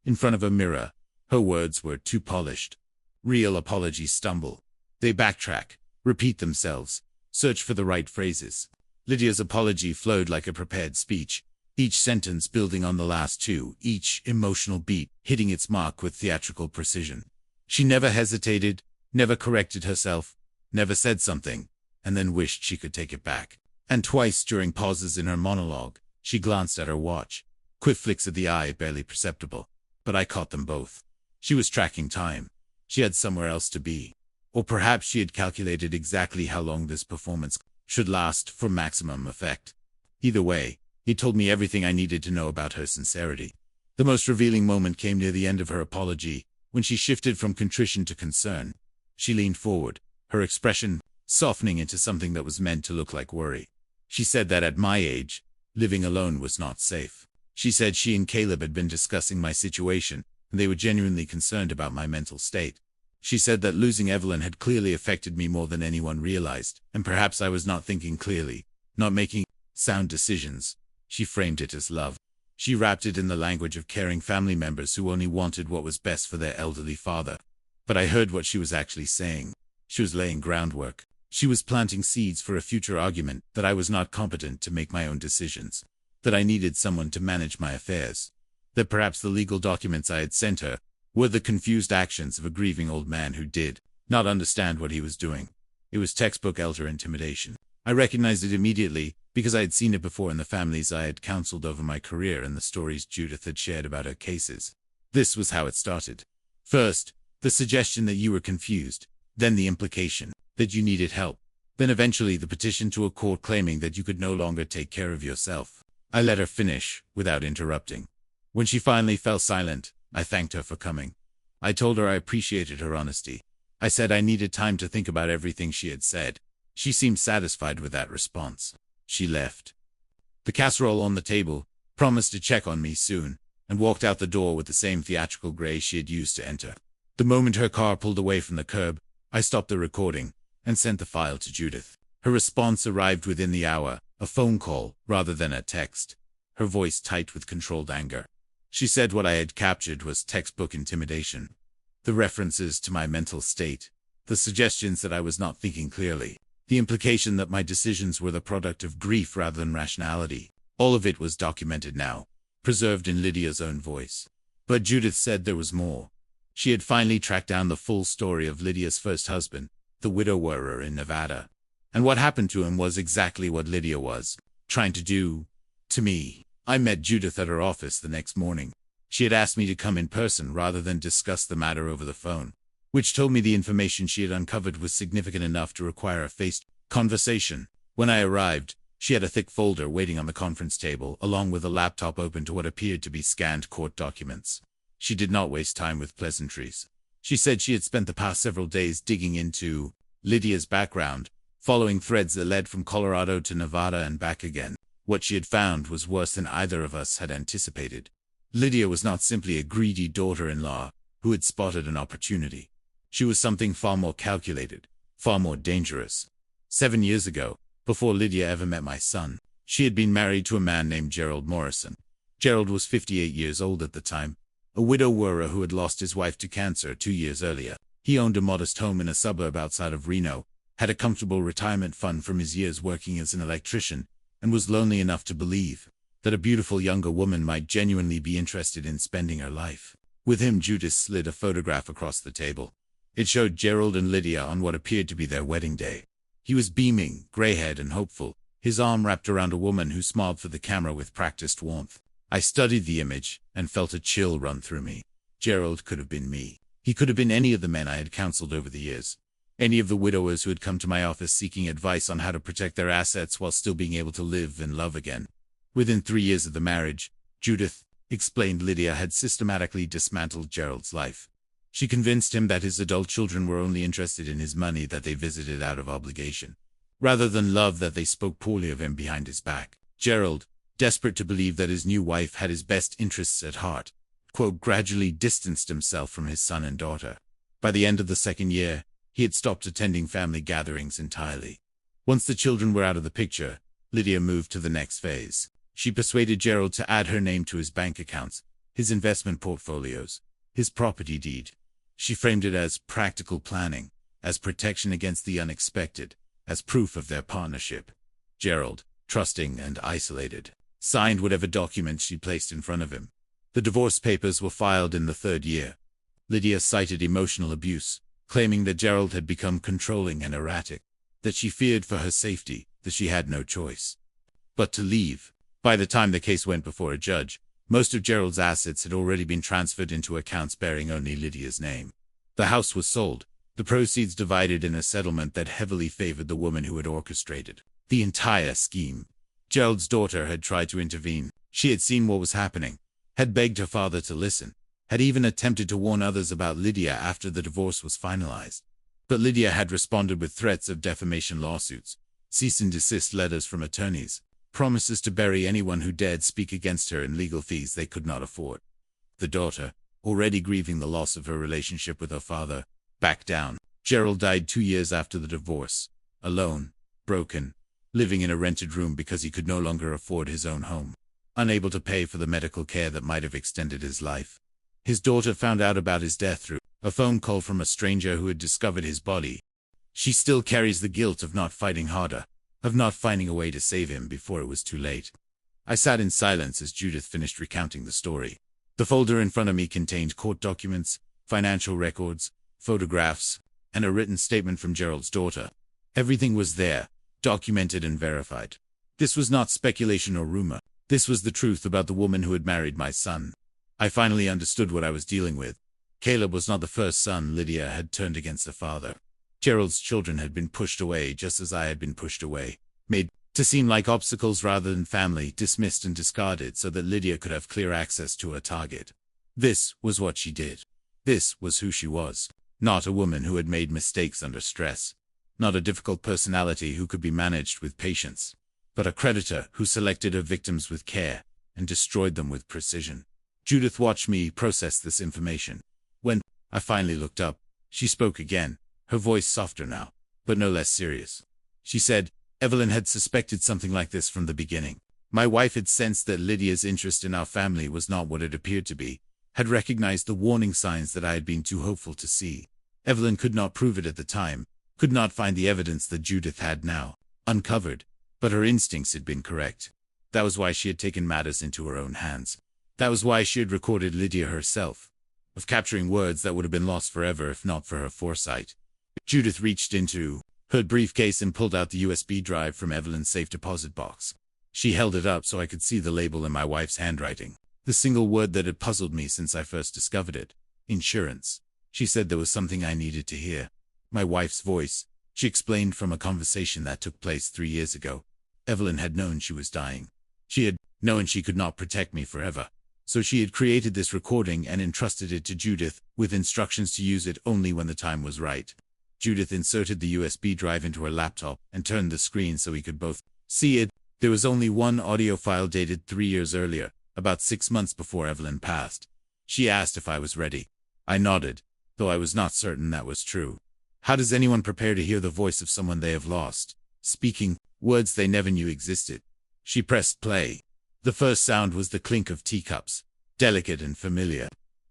In front of a mirror, her words were too polished. Real apologies stumble. They backtrack, repeat themselves, search for the right phrases. Lydia's apology flowed like a prepared speech, each sentence building on the last two, each emotional beat hitting its mark with theatrical precision. She never hesitated, never corrected herself, never said something, and then wished she could take it back. And twice during pauses in her monologue, she glanced at her watch. Quick flicks of the eye, barely perceptible, but I caught them both. She was tracking time. She had somewhere else to be. Or perhaps she had calculated exactly how long this performance should last for maximum effect. Either way, he told me everything I needed to know about her sincerity. The most revealing moment came near the end of her apology, when she shifted from contrition to concern. She leaned forward, her expression softening into something that was meant to look like worry. She said that at my age, living alone was not safe. She said she and Caleb had been discussing my situation, and they were genuinely concerned about my mental state. She said that losing Evelyn had clearly affected me more than anyone realized, and perhaps I was not thinking clearly, not making sound decisions. She framed it as love. She wrapped it in the language of caring family members who only wanted what was best for their elderly father. But I heard what she was actually saying. She was laying groundwork. She was planting seeds for a future argument that I was not competent to make my own decisions, that I needed someone to manage my affairs, that perhaps the legal documents I had sent her were the confused actions of a grieving old man who did not understand what he was doing. It was textbook elder intimidation. I recognized it immediately because I had seen it before in the families I had counseled over my career and the stories Judith had shared about her cases. This was how it started. First, the suggestion that you were confused, then the implication that you needed help, then eventually the petition to a court claiming that you could no longer take care of yourself. I let her finish without interrupting. When she finally fell silent, I thanked her for coming. I told her I appreciated her honesty. I said I needed time to think about everything she had said. She seemed satisfied with that response. She left the casserole on the table, promised to check on me soon, and walked out the door with the same theatrical grace she had used to enter. The moment her car pulled away from the curb, I stopped the recording and sent the file to Judith. Her response arrived within the hour, a phone call rather than a text, her voice tight with controlled anger. She said what I had captured was textbook intimidation. The references to my mental state, the suggestions that I was not thinking clearly, the implication that my decisions were the product of grief rather than rationality. All of it was documented now, preserved in Lydia's own voice. But Judith said there was more. She had finally tracked down the full story of Lydia's first husband, the widower in Nevada. And what happened to him was exactly what Lydia was trying to do to me. I met Judith at her office the next morning. She had asked me to come in person rather than discuss the matter over the phone, which told me the information she had uncovered was significant enough to require a face conversation. When I arrived, she had a thick folder waiting on the conference table, along with a laptop open to what appeared to be scanned court documents. She did not waste time with pleasantries. She said she had spent the past several days digging into Lydia's background, following threads that led from Colorado to Nevada and back again. What she had found was worse than either of us had anticipated. Lydia was not simply a greedy daughter-in-law who had spotted an opportunity. She was something far more calculated, far more dangerous. 7 years ago, before Lydia ever met my son, she had been married to a man named Gerald Morrison. Gerald was 58 years old at the time, a widower who had lost his wife to cancer 2 years earlier. He owned a modest home in a suburb outside of Reno, had a comfortable retirement fund from his years working as an electrician, and was lonely enough to believe that a beautiful younger woman might genuinely be interested in spending her life with him. Judith slid a photograph across the table. It showed Gerald and Lydia on what appeared to be their wedding day. He was beaming, gray-haired and hopeful, his arm wrapped around a woman who smiled for the camera with practiced warmth. I studied the image and felt a chill run through me. Gerald could have been me. He could have been any of the men I had counseled over the years. Any of the widowers who had come to my office seeking advice on how to protect their assets while still being able to live and love again. Within 3 years of the marriage, Judith explained, Lydia had systematically dismantled Gerald's life. She convinced him that his adult children were only interested in his money, that they visited out of obligation, rather than love, that they spoke poorly of him behind his back. Gerald, desperate to believe that his new wife had his best interests at heart, gradually distanced himself from his son and daughter. By the end of the second year, he had stopped attending family gatherings entirely. Once the children were out of the picture, Lydia moved to the next phase. She persuaded Gerald to add her name to his bank accounts, his investment portfolios, his property deed. She framed it as practical planning, as protection against the unexpected, as proof of their partnership. Gerald, trusting and isolated, signed whatever documents she placed in front of him. The divorce papers were filed in the third year. Lydia cited emotional abuse, claiming that Gerald had become controlling and erratic, that she feared for her safety, that she had no choice but to leave. By the time the case went before a judge, most of Gerald's assets had already been transferred into accounts bearing only Lydia's name. The house was sold, the proceeds divided in a settlement that heavily favored the woman who had orchestrated the entire scheme. Gerald's daughter had tried to intervene. She had seen what was happening, had begged her father to listen, had even attempted to warn others about Lydia after the divorce was finalized. But Lydia had responded with threats of defamation lawsuits, cease and desist letters from attorneys, promises to bury anyone who dared speak against her in legal fees they could not afford. The daughter, already grieving the loss of her relationship with her father, backed down. Gerald died 2 years after the divorce, alone, broken, living in a rented room because he could no longer afford his own home. unable to pay for the medical care that might have extended his life. His daughter found out about his death through a phone call from a stranger who had discovered his body. She still carries the guilt of not fighting harder, of not finding a way to save him before it was too late. I sat in silence as Judith finished recounting the story. The folder in front of me contained court documents, financial records, photographs, and a written statement from Gerald's daughter. Everything was there, documented and verified. This was not speculation or rumor. This was the truth about the woman who had married my son. I finally understood what I was dealing with. Caleb was not the first son Lydia had turned against the father. Gerald's children had been pushed away just as I had been pushed away, made to seem like obstacles rather than family, dismissed and discarded so that Lydia could have clear access to her target. This was what she did. This was who she was. Not a woman who had made mistakes under stress. Not a difficult personality who could be managed with patience. But a predator who selected her victims with care and destroyed them with precision. Judith watched me process this information. When I finally looked up, she spoke again, her voice softer now, but no less serious. She said, Evelyn had suspected something like this from the beginning. My wife had sensed that Lydia's interest in our family was not what it appeared to be, had recognized the warning signs that I had been too hopeful to see. Evelyn could not prove it at the time, could not find the evidence that Judith had now uncovered, but her instincts had been correct. That was why she had taken matters into her own hands. That was why she had recorded Lydia herself, of capturing words that would have been lost forever if not for her foresight. Judith reached into her briefcase and pulled out the USB drive from Evelyn's safe deposit box. She held it up so I could see the label in my wife's handwriting, the single word that had puzzled me since I first discovered it. Insurance. She said there was something I needed to hear. My wife's voice. She explained from a conversation that took place 3 years ago. Evelyn had known she was dying. She had known she could not protect me forever. So she had created this recording and entrusted it to Judith, with instructions to use it only when the time was right. Judith inserted the USB drive into her laptop and turned the screen so we could both see it. There was only one audio file dated 3 years earlier, about 6 months before Evelyn passed. She asked if I was ready. I nodded, though I was not certain that was true. How does anyone prepare to hear the voice of someone they have lost, speaking words they never knew existed? She pressed play. The first sound was the clink of teacups, delicate and familiar.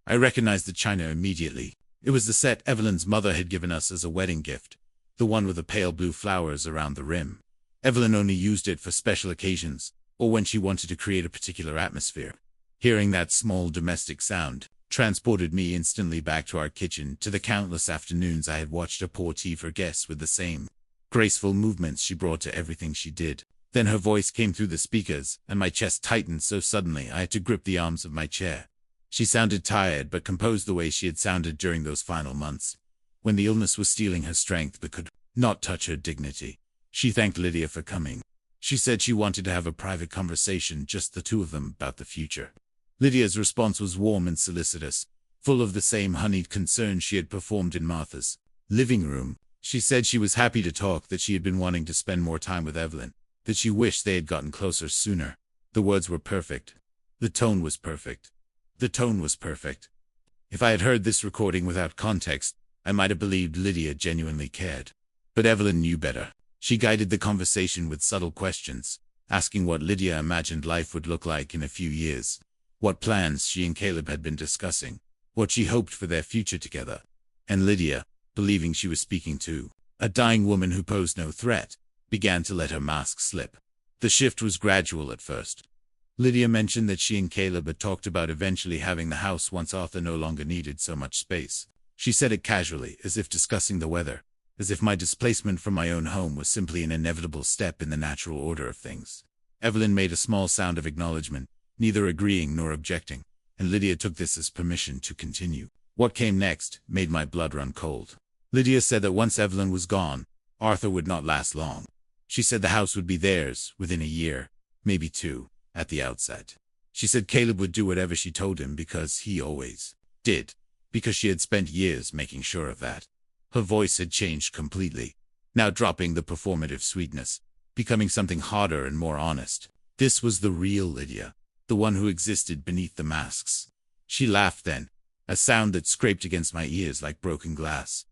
I recognized the china immediately. It was the set Evelyn's mother had given us as a wedding gift, the one with the pale blue flowers around the rim. Evelyn only used it for special occasions, or when she wanted to create a particular atmosphere. Hearing that small domestic sound transported me instantly back to our kitchen, to the countless afternoons I had watched her pour tea for guests with the same graceful movements she brought to everything she did. Then her voice came through the speakers, and my chest tightened so suddenly I had to grip the arms of my chair. She sounded tired but composed the way she had sounded during those final months, when the illness was stealing her strength but could not touch her dignity. She thanked Lydia for coming. She said she wanted to have a private conversation, just the two of them, about the future. Lydia's response was warm and solicitous, full of the same honeyed concern she had performed in Martha's living room. She said she was happy to talk, that she had been wanting to spend more time with Evelyn, that she wished they had gotten closer sooner. The words were perfect. The tone was perfect. The tone was perfect. If I had heard this recording without context, I might have believed Lydia genuinely cared. But Evelyn knew better. She guided the conversation with subtle questions, asking what Lydia imagined life would look like in a few years, what plans she and Caleb had been discussing, what she hoped for their future together. And Lydia, believing she was speaking to a dying woman who posed no threat, began to let her mask slip. The shift was gradual at first. Lydia mentioned that she and Caleb had talked about eventually having the house once Arthur no longer needed so much space. She said it casually, as if discussing the weather, as if my displacement from my own home was simply an inevitable step in the natural order of things. Evelyn made a small sound of acknowledgement, neither agreeing nor objecting, and Lydia took this as permission to continue. What came next made my blood run cold. Lydia said that once Evelyn was gone, Arthur would not last long. She said the house would be theirs within a year, maybe 2, at the outset. She said Caleb would do whatever she told him because he always did, because she had spent years making sure of that. Her voice had changed completely, now dropping the performative sweetness, becoming something harder and more honest. This was the real Lydia, the one who existed beneath the masks. She laughed then, a sound that scraped against my ears like broken glass.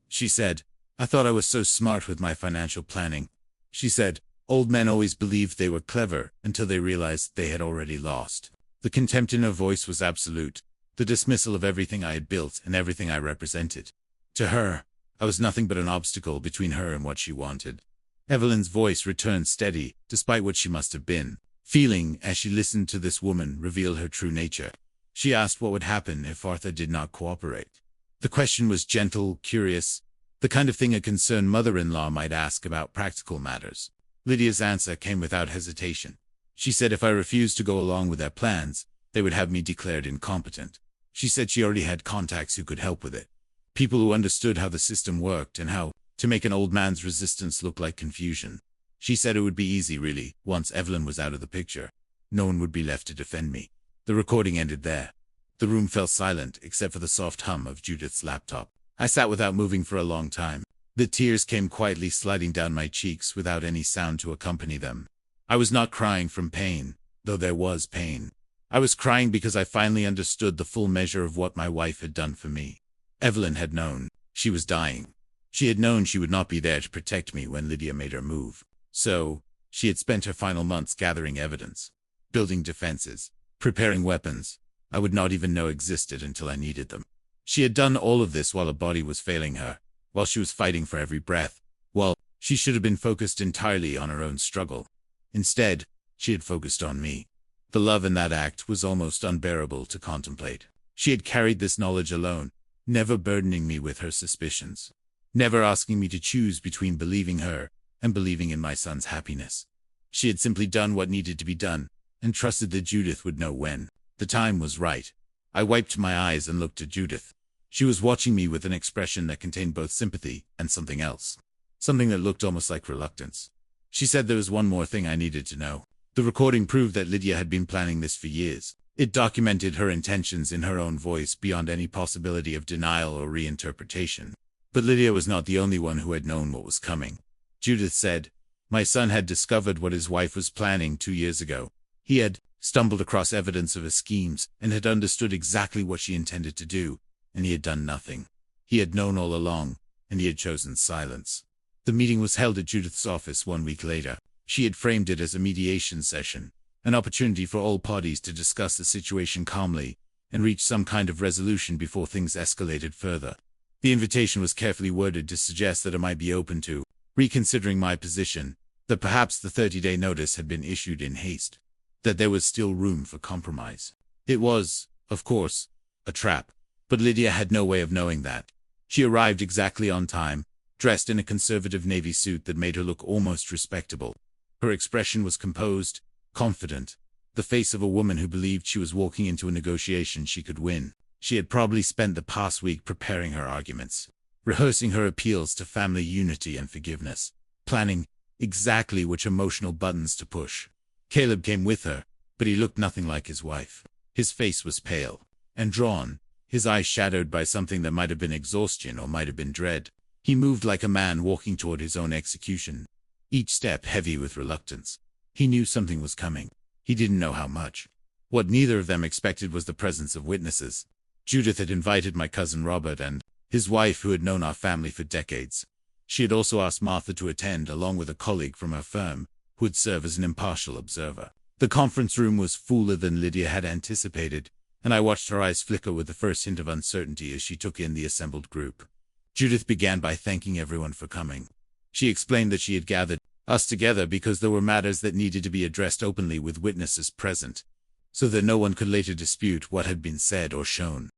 She said, "I thought I was so smart with my financial planning." She said, Old men always believed they were clever until they realized they had already lost. The contempt in her voice was absolute, the dismissal of everything I had built and everything I represented. To her, I was nothing but an obstacle between her and what she wanted. Evelyn's voice returned steady, despite what she must have been feeling as she listened to this woman reveal her true nature. She asked what would happen if Arthur did not cooperate. The question was gentle, curious, the kind of thing a concerned mother-in-law might ask about practical matters. Lydia's answer came without hesitation. She said if I refused to go along with their plans, they would have me declared incompetent. She said she already had contacts who could help with it. People who understood how the system worked and how to make an old man's resistance look like confusion. She said it would be easy, really, once Evelyn was out of the picture. No one would be left to defend me. The recording ended there. The room fell silent, except for the soft hum of Judith's laptop. I sat without moving for a long time. The tears came quietly sliding down my cheeks without any sound to accompany them. I was not crying from pain, though there was pain. I was crying because I finally understood the full measure of what my wife had done for me. Evelyn had known. She was dying. She had known she would not be there to protect me when Lydia made her move. So, she had spent her final months gathering evidence, building defenses, preparing weapons I would not even know existed until I needed them. She had done all of this while a body was failing her, while she was fighting for every breath, while she should have been focused entirely on her own struggle. Instead, she had focused on me. The love in that act was almost unbearable to contemplate. She had carried this knowledge alone, never burdening me with her suspicions, never asking me to choose between believing her and believing in my son's happiness. She had simply done what needed to be done, and trusted that Judith would know when the time was right. I wiped my eyes and looked at Judith. She was watching me with an expression that contained both sympathy and something else. Something that looked almost like reluctance. She said there was one more thing I needed to know. The recording proved that Lydia had been planning this for years. It documented her intentions in her own voice beyond any possibility of denial or reinterpretation. But Lydia was not the only one who had known what was coming. Judith said, my son had discovered what his wife was planning 2 years ago. He had stumbled across evidence of her schemes and had understood exactly what she intended to do, and he had done nothing. He had known all along, and he had chosen silence. The meeting was held at Judith's office 1 week later. She had framed it as a mediation session, an opportunity for all parties to discuss the situation calmly and reach some kind of resolution before things escalated further. The invitation was carefully worded to suggest that I might be open to reconsidering my position, that perhaps the 30-day notice had been issued in haste, that there was still room for compromise. It was, of course, a trap, but Lydia had no way of knowing that. She arrived exactly on time, dressed in a conservative navy suit that made her look almost respectable. Her expression was composed, confident, the face of a woman who believed she was walking into a negotiation she could win. She had probably spent the past week preparing her arguments, rehearsing her appeals to family unity and forgiveness, planning exactly which emotional buttons to push. Caleb came with her, but he looked nothing like his wife. His face was pale and drawn, his eyes shadowed by something that might have been exhaustion or might have been dread. He moved like a man walking toward his own execution, each step heavy with reluctance. He knew something was coming. He didn't know how much. What neither of them expected was the presence of witnesses. Judith had invited my cousin Robert and his wife, who had known our family for decades. She had also asked Martha to attend, along with a colleague from her firm, who would serve as an impartial observer. The conference room was fuller than Lydia had anticipated, and I watched her eyes flicker with the first hint of uncertainty as she took in the assembled group. Judith began by thanking everyone for coming. She explained that she had gathered us together because there were matters that needed to be addressed openly with witnesses present, so that no one could later dispute what had been said or shown.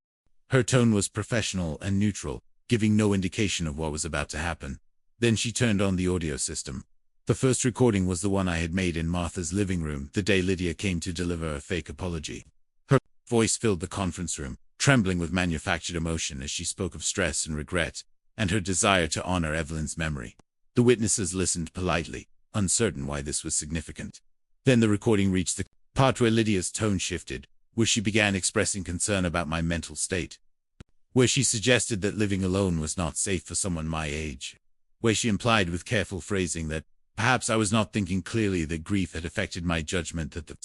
Her tone was professional and neutral, giving no indication of what was about to happen. Then she turned on the audio system. The first recording was the one I had made in Martha's living room the day Lydia came to deliver a fake apology. Her voice filled the conference room, trembling with manufactured emotion as she spoke of stress and regret, and her desire to honor Evelyn's memory. The witnesses listened politely, uncertain why this was significant. Then the recording reached the part where Lydia's tone shifted, where she began expressing concern about my mental state, where she suggested that living alone was not safe for someone my age, where she implied with careful phrasing that perhaps I was not thinking clearly, that grief had affected my judgment, that the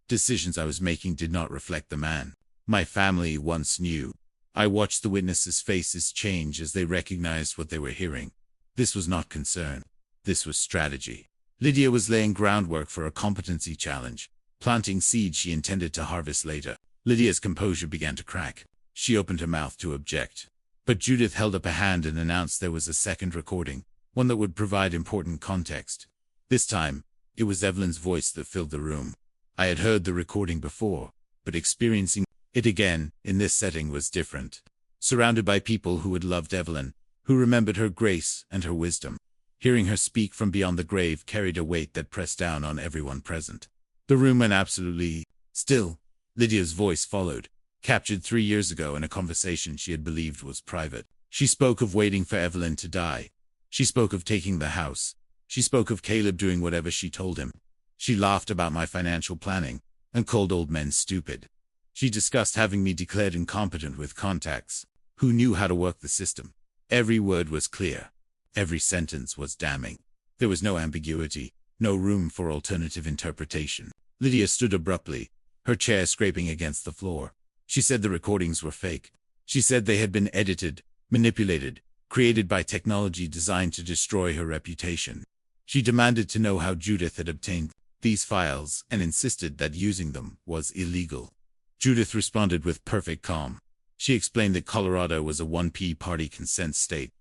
decisions I was making did not reflect the man my family once knew. I watched the witnesses' faces change as they recognized what they were hearing. This was not concern. This was strategy. Lydia was laying groundwork for a competency challenge, planting seeds she intended to harvest later. Lydia's composure began to crack. She opened her mouth to object. But Judith held up a hand and announced there was a second recording, one that would provide important context. This time, it was Evelyn's voice that filled the room. I had heard the recording before, but experiencing it again in this setting was different. Surrounded by people who had loved Evelyn, who remembered her grace and her wisdom, hearing her speak from beyond the grave carried a weight that pressed down on everyone present. The room went absolutely still. Lydia's voice followed, captured 3 years ago in a conversation she had believed was private. She spoke of waiting for Evelyn to die. She spoke of taking the house. She spoke of Caleb doing whatever she told him. She laughed about my financial planning and called old men stupid. She discussed having me declared incompetent with contacts who knew how to work the system. Every word was clear. Every sentence was damning. There was no ambiguity, no room for alternative interpretation. Lydia stood abruptly, her chair scraping against the floor. She said the recordings were fake. She said they had been edited, manipulated, created by technology designed to destroy her reputation. She demanded to know how Judith had obtained these files and insisted that using them was illegal. Judith responded with perfect calm. She explained that Colorado was a one-party consent state,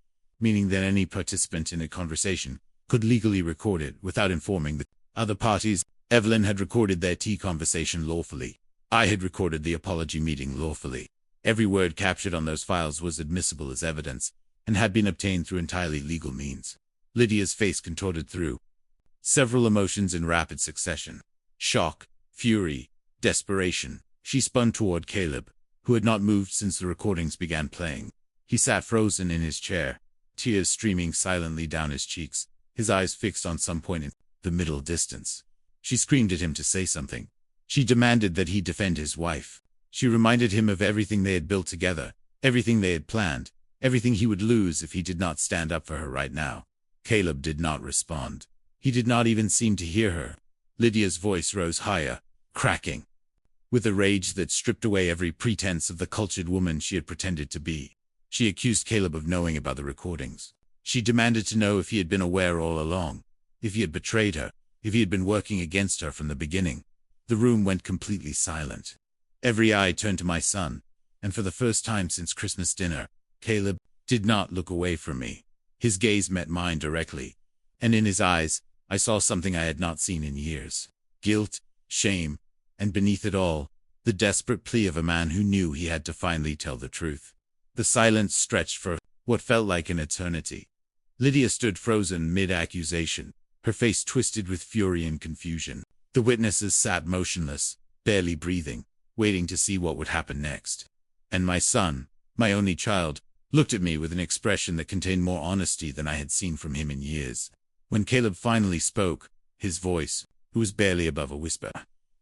meaning that any participant in a conversation could legally record it without informing the other parties. Evelyn had recorded their tea conversation lawfully. I had recorded the apology meeting lawfully. Every word captured on those files was admissible as evidence and had been obtained through entirely legal means. Lydia's face contorted through several emotions in rapid succession. Shock, fury, desperation. She spun toward Caleb, who had not moved since the recordings began playing. He sat frozen in his chair, tears streaming silently down his cheeks, his eyes fixed on some point in the middle distance. She screamed at him to say something. She demanded that he defend his wife. She reminded him of everything they had built together, everything they had planned, everything he would lose if he did not stand up for her right now. Caleb did not respond. He did not even seem to hear her. Lydia's voice rose higher, cracking, with a rage that stripped away every pretense of the cultured woman she had pretended to be. She accused Caleb of knowing about the recordings. She demanded to know if he had been aware all along, if he had betrayed her, if he had been working against her from the beginning. The room went completely silent. Every eye turned to my son, and for the first time since Christmas dinner, Caleb did not look away from me. His gaze met mine directly, and in his eyes, I saw something I had not seen in years. Guilt, shame, and beneath it all, the desperate plea of a man who knew he had to finally tell the truth. The silence stretched for what felt like an eternity. Lydia stood frozen mid-accusation, her face twisted with fury and confusion. The witnesses sat motionless, barely breathing, waiting to see what would happen next. And my son, my only child, looked at me with an expression that contained more honesty than I had seen from him in years. When Caleb finally spoke, his voice, who was barely above a whisper,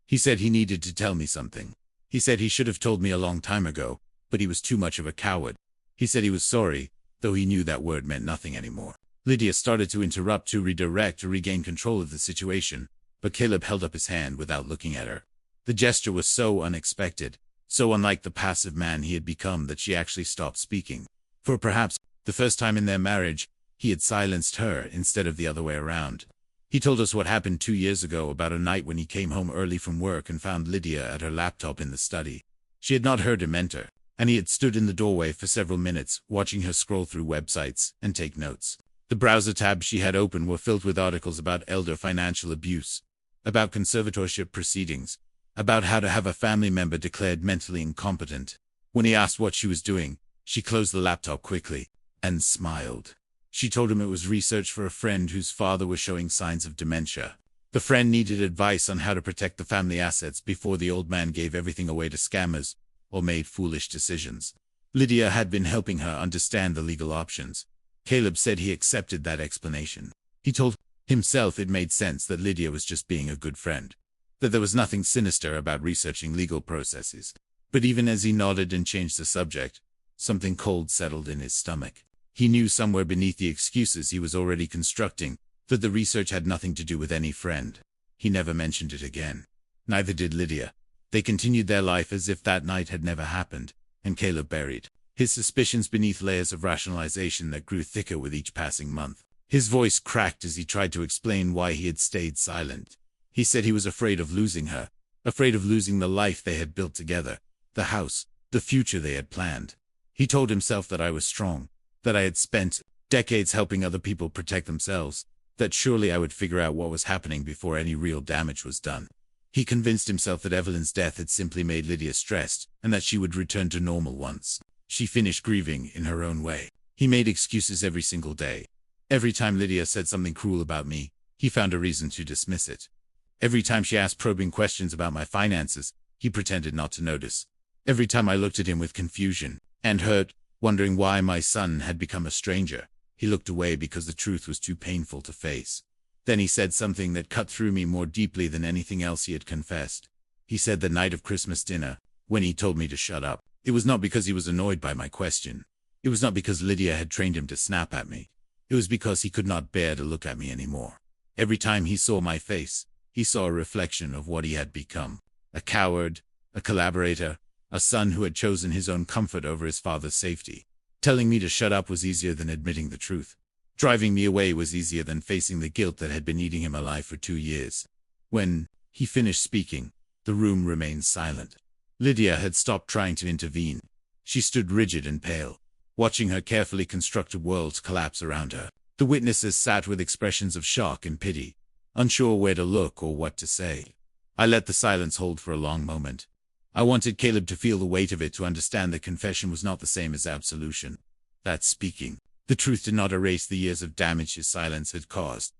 he said he needed to tell me something. He said he should have told me a long time ago, but he was too much of a coward. He said he was sorry, though he knew that word meant nothing anymore. Lydia started to interrupt, to redirect, to regain control of the situation, but Caleb held up his hand without looking at her. The gesture was so unexpected, so unlike the passive man he had become, that she actually stopped speaking. For perhaps the first time in their marriage, he had silenced her instead of the other way around. He told us what happened 2 years ago about a night when he came home early from work and found Lydia at her laptop in the study. She had not heard him enter, and he had stood in the doorway for several minutes, watching her scroll through websites and take notes. The browser tabs she had open were filled with articles about elder financial abuse, about conservatorship proceedings, about how to have a family member declared mentally incompetent. When he asked what she was doing, she closed the laptop quickly and smiled. She told him it was research for a friend whose father was showing signs of dementia. The friend needed advice on how to protect the family assets before the old man gave everything away to scammers or made foolish decisions. Lydia had been helping her understand the legal options. Caleb said he accepted that explanation. He told himself it made sense that Lydia was just being a good friend, that there was nothing sinister about researching legal processes. But even as he nodded and changed the subject, something cold settled in his stomach. He knew somewhere beneath the excuses he was already constructing that the research had nothing to do with any friend. He never mentioned it again. Neither did Lydia. They continued their life as if that night had never happened, and Caleb buried his suspicions beneath layers of rationalization that grew thicker with each passing month. His voice cracked as he tried to explain why he had stayed silent. He said he was afraid of losing her, afraid of losing the life they had built together, the house, the future they had planned. He told himself that I was strong, that I had spent decades helping other people protect themselves, that surely I would figure out what was happening before any real damage was done. He convinced himself that Evelyn's death had simply made Lydia stressed, and that she would return to normal once she finished grieving in her own way. He made excuses every single day. Every time Lydia said something cruel about me, he found a reason to dismiss it. Every time she asked probing questions about my finances, he pretended not to notice. Every time I looked at him with confusion and hurt, wondering why my son had become a stranger, he looked away because the truth was too painful to face. Then he said something that cut through me more deeply than anything else he had confessed. He said the night of Christmas dinner, when he told me to shut up, it was not because he was annoyed by my question. It was not because Lydia had trained him to snap at me. It was because he could not bear to look at me anymore. Every time he saw my face, he saw a reflection of what he had become. A coward, a collaborator, a son who had chosen his own comfort over his father's safety. Telling me to shut up was easier than admitting the truth. Driving me away was easier than facing the guilt that had been eating him alive for 2 years. When he finished speaking, the room remained silent. Lydia had stopped trying to intervene. She stood rigid and pale, watching her carefully constructed world collapse around her. The witnesses sat with expressions of shock and pity, unsure where to look or what to say. I let the silence hold for a long moment. I wanted Caleb to feel the weight of it, to understand that confession was not the same as absolution. That speaking the truth did not erase the years of damage his silence had caused.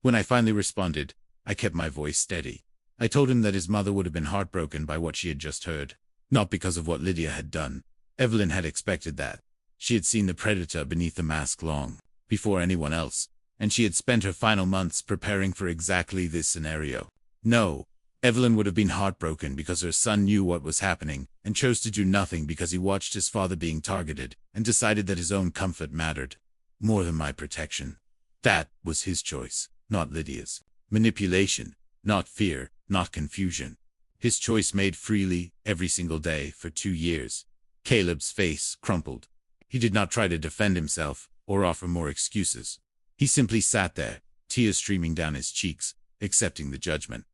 When I finally responded, I kept my voice steady. I told him that his mother would have been heartbroken by what she had just heard, not because of what Lydia had done. Evelyn had expected that. She had seen the predator beneath the mask long before anyone else, and she had spent her final months preparing for exactly this scenario. No, Evelyn would have been heartbroken because her son knew what was happening and chose to do nothing because he watched his father being targeted and decided that his own comfort mattered more than my protection. That was his choice, not Lydia's. Manipulation, not fear, not confusion. His choice made freely, every single day, for 2 years. Caleb's face crumpled. He did not try to defend himself or offer more excuses. He simply sat there, tears streaming down his cheeks, accepting the judgment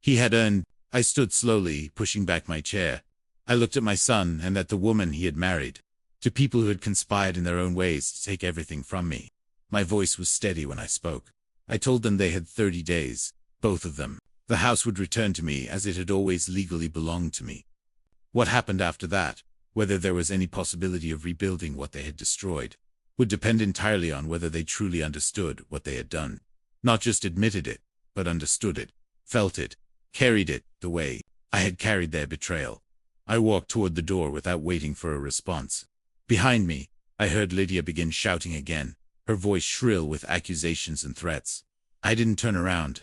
he had earned. I stood slowly, pushing back my chair. I looked at my son and at the woman he had married, to people who had conspired in their own ways to take everything from me. My voice was steady when I spoke. I told them they had 30 days, both of them. The house would return to me as it had always legally belonged to me. What happened after that, whether there was any possibility of rebuilding what they had destroyed, would depend entirely on whether they truly understood what they had done. Not just admitted it, but understood it, felt it, carried it, the way I had carried their betrayal. I walked toward the door without waiting for a response. Behind me, I heard Lydia begin shouting again, her voice shrill with accusations and threats. I didn't turn around.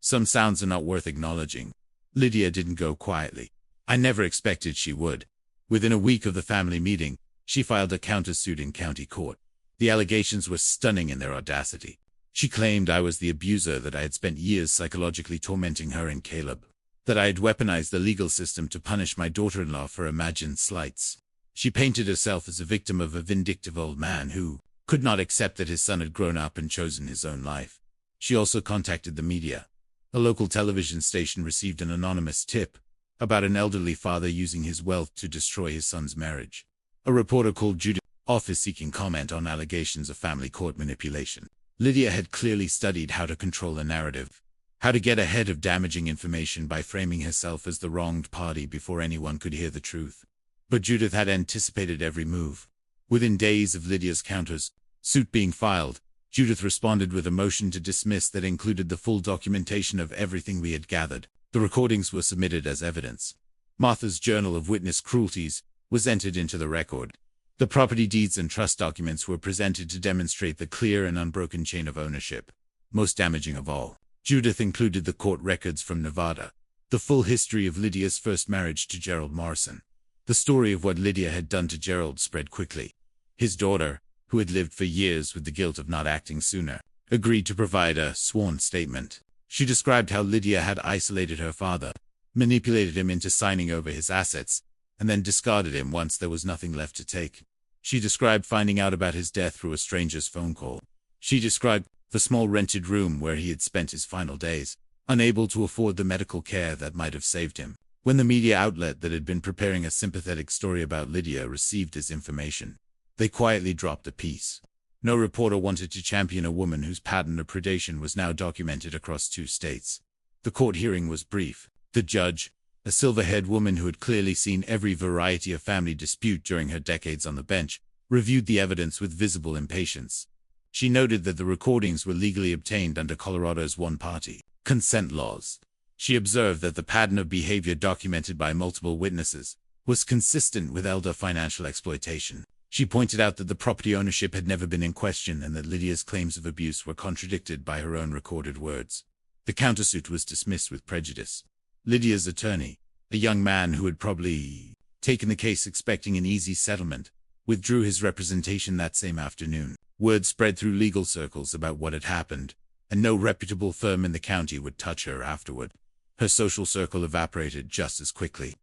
Some sounds are not worth acknowledging. Lydia didn't go quietly. I never expected she would. Within a week of the family meeting, she filed a countersuit in county court. The allegations were stunning in their audacity. She claimed I was the abuser, that I had spent years psychologically tormenting her and Caleb, that I had weaponized the legal system to punish my daughter-in-law for imagined slights. She painted herself as a victim of a vindictive old man who could not accept that his son had grown up and chosen his own life. She also contacted the media. A local television station received an anonymous tip about an elderly father using his wealth to destroy his son's marriage. A reporter called Judith's office seeking comment on allegations of family court manipulation. Lydia had clearly studied how to control a narrative, how to get ahead of damaging information by framing herself as the wronged party before anyone could hear the truth. But Judith had anticipated every move. Within days of Lydia's countersuit being filed, Judith responded with a motion to dismiss that included the full documentation of everything we had gathered. The recordings were submitted as evidence. Martha's journal of witness cruelties was entered into the record. The property deeds and trust documents were presented to demonstrate the clear and unbroken chain of ownership. Most damaging of all, Judith included the court records from Nevada, the full history of Lydia's first marriage to Gerald Morrison. The story of what Lydia had done to Gerald spread quickly. His daughter, who had lived for years with the guilt of not acting sooner, agreed to provide a sworn statement. She described how Lydia had isolated her father, manipulated him into signing over his assets, and then discarded him once there was nothing left to take. She described finding out about his death through a stranger's phone call. She described the small rented room where he had spent his final days, unable to afford the medical care that might have saved him. When the media outlet that had been preparing a sympathetic story about Lydia received his information, they quietly dropped a piece. No reporter wanted to champion a woman whose pattern of predation was now documented across 2 states. The court hearing was brief. The judge, a silver-haired woman who had clearly seen every variety of family dispute during her decades on the bench, reviewed the evidence with visible impatience. She noted that the recordings were legally obtained under Colorado's one-party consent laws. She observed that the pattern of behavior documented by multiple witnesses was consistent with elder financial exploitation. She pointed out that the property ownership had never been in question and that Lydia's claims of abuse were contradicted by her own recorded words. The countersuit was dismissed with prejudice. Lydia's attorney, a young man who had probably taken the case expecting an easy settlement, withdrew his representation that same afternoon. Word spread through legal circles about what had happened, and no reputable firm in the county would touch her afterward. Her social circle evaporated just as quickly.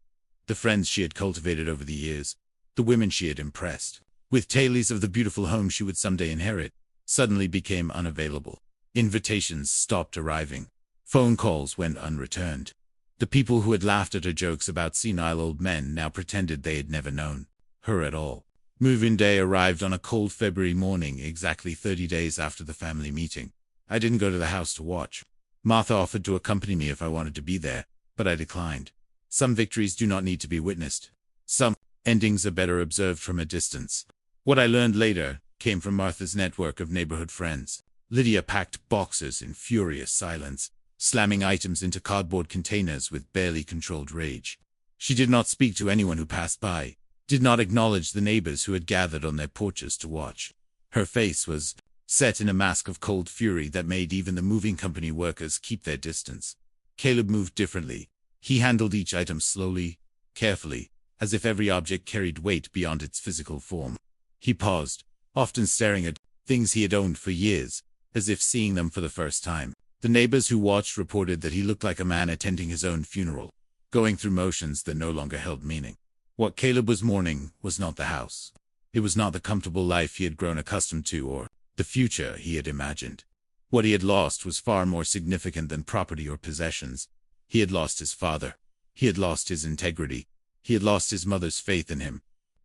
The friends she had cultivated over the years, the women she had impressed, with tales of the beautiful home she would someday inherit, suddenly became unavailable. Invitations stopped arriving. Phone calls went unreturned. The people who had laughed at her jokes about senile old men now pretended they had never known her at all. Move-in day arrived on a cold February morning, exactly 30 days after the family meeting. I didn't go to the house to watch. Martha offered to accompany me if I wanted to be there, but I declined. Some victories do not need to be witnessed. Some endings are better observed from a distance. What I learned later came from Martha's network of neighborhood friends. Lydia packed boxes in furious silence, slamming items into cardboard containers with barely controlled rage. She did not speak to anyone who passed by, did not acknowledge the neighbors who had gathered on their porches to watch. Her face was set in a mask of cold fury that made even the moving company workers keep their distance. Caleb moved differently. He handled each item slowly, carefully, as if every object carried weight beyond its physical form. He paused, often staring at things he had owned for years, as if seeing them for the first time. The neighbors who watched reported that he looked like a man attending his own funeral, going through motions that no longer held meaning. What Caleb was mourning was not the house. It was not the comfortable life he had grown accustomed to or the future he had imagined. What he had lost was far more significant than property or possessions. He had lost his father. He had lost his integrity. He had lost his mother's faith in him.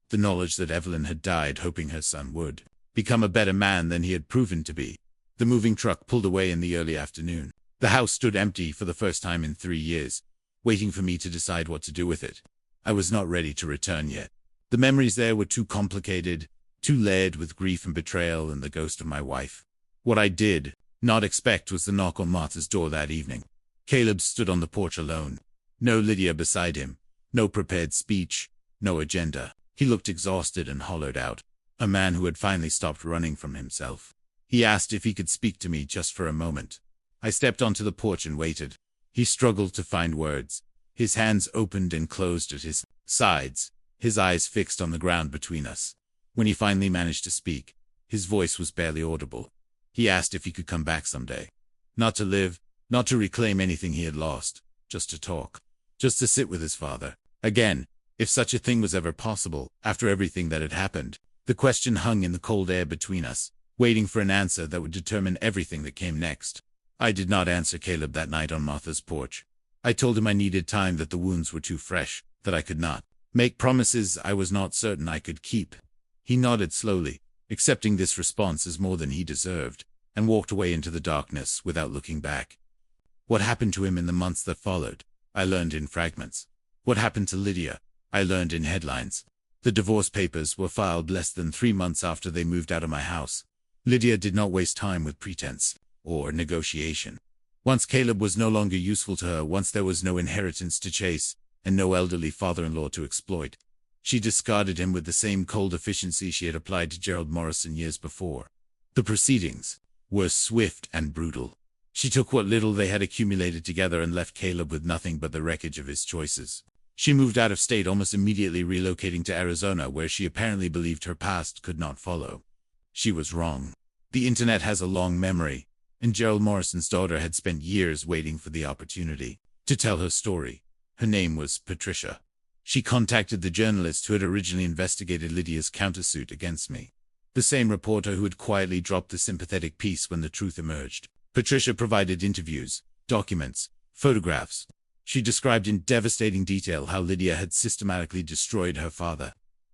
The knowledge that Evelyn had died hoping her son would become a better man than he had proven to be. The moving truck pulled away in the early afternoon. The house stood empty for the first time in 3 years, waiting for me to decide what to do with it. I was not ready to return yet. The memories there were too complicated, too layered with grief and betrayal and the ghost of my wife. What I did not expect was the knock on Martha's door that evening. Caleb stood on the porch alone. No Lydia beside him. No prepared speech. No agenda. He looked exhausted and hollowed out. A man who had finally stopped running from himself. He asked if he could speak to me just for a moment. I stepped onto the porch and waited. He struggled to find words. His hands opened and closed at his sides, his eyes fixed on the ground between us. When he finally managed to speak, his voice was barely audible. He asked if he could come back someday. Not to live, not to reclaim anything he had lost, just to talk. Just to sit with his father. Again, if such a thing was ever possible, after everything that had happened. The question hung in the cold air between us, waiting for an answer that would determine everything that came next. I did not answer Caleb that night on Martha's porch. I told him I needed time, that the wounds were too fresh, that I could not make promises I was not certain I could keep. He nodded slowly, accepting this response as more than he deserved, and walked away into the darkness without looking back. What happened to him in the months that followed, I learned in fragments. What happened to Lydia, I learned in headlines. The divorce papers were filed less than 3 months after they moved out of my house. Lydia did not waste time with pretense or negotiation. Once Caleb was no longer useful to her, once there was no inheritance to chase, and no elderly father-in-law to exploit, she discarded him with the same cold efficiency she had applied to Gerald Morrison years before. The proceedings were swift and brutal. She took what little they had accumulated together and left Caleb with nothing but the wreckage of his choices. She moved out of state, almost immediately relocating to Arizona, where she apparently believed her past could not follow. She was wrong. The internet has a long memory, and Gerald Morrison's daughter had spent years waiting for the opportunity to tell her story. Her name was Patricia. She contacted the journalist who had originally investigated Lydia's countersuit against me. the same reporter who had quietly dropped the sympathetic piece when the truth emerged. Patricia provided interviews, documents, photographs. She described in devastating detail how Lydia had systematically destroyed her father,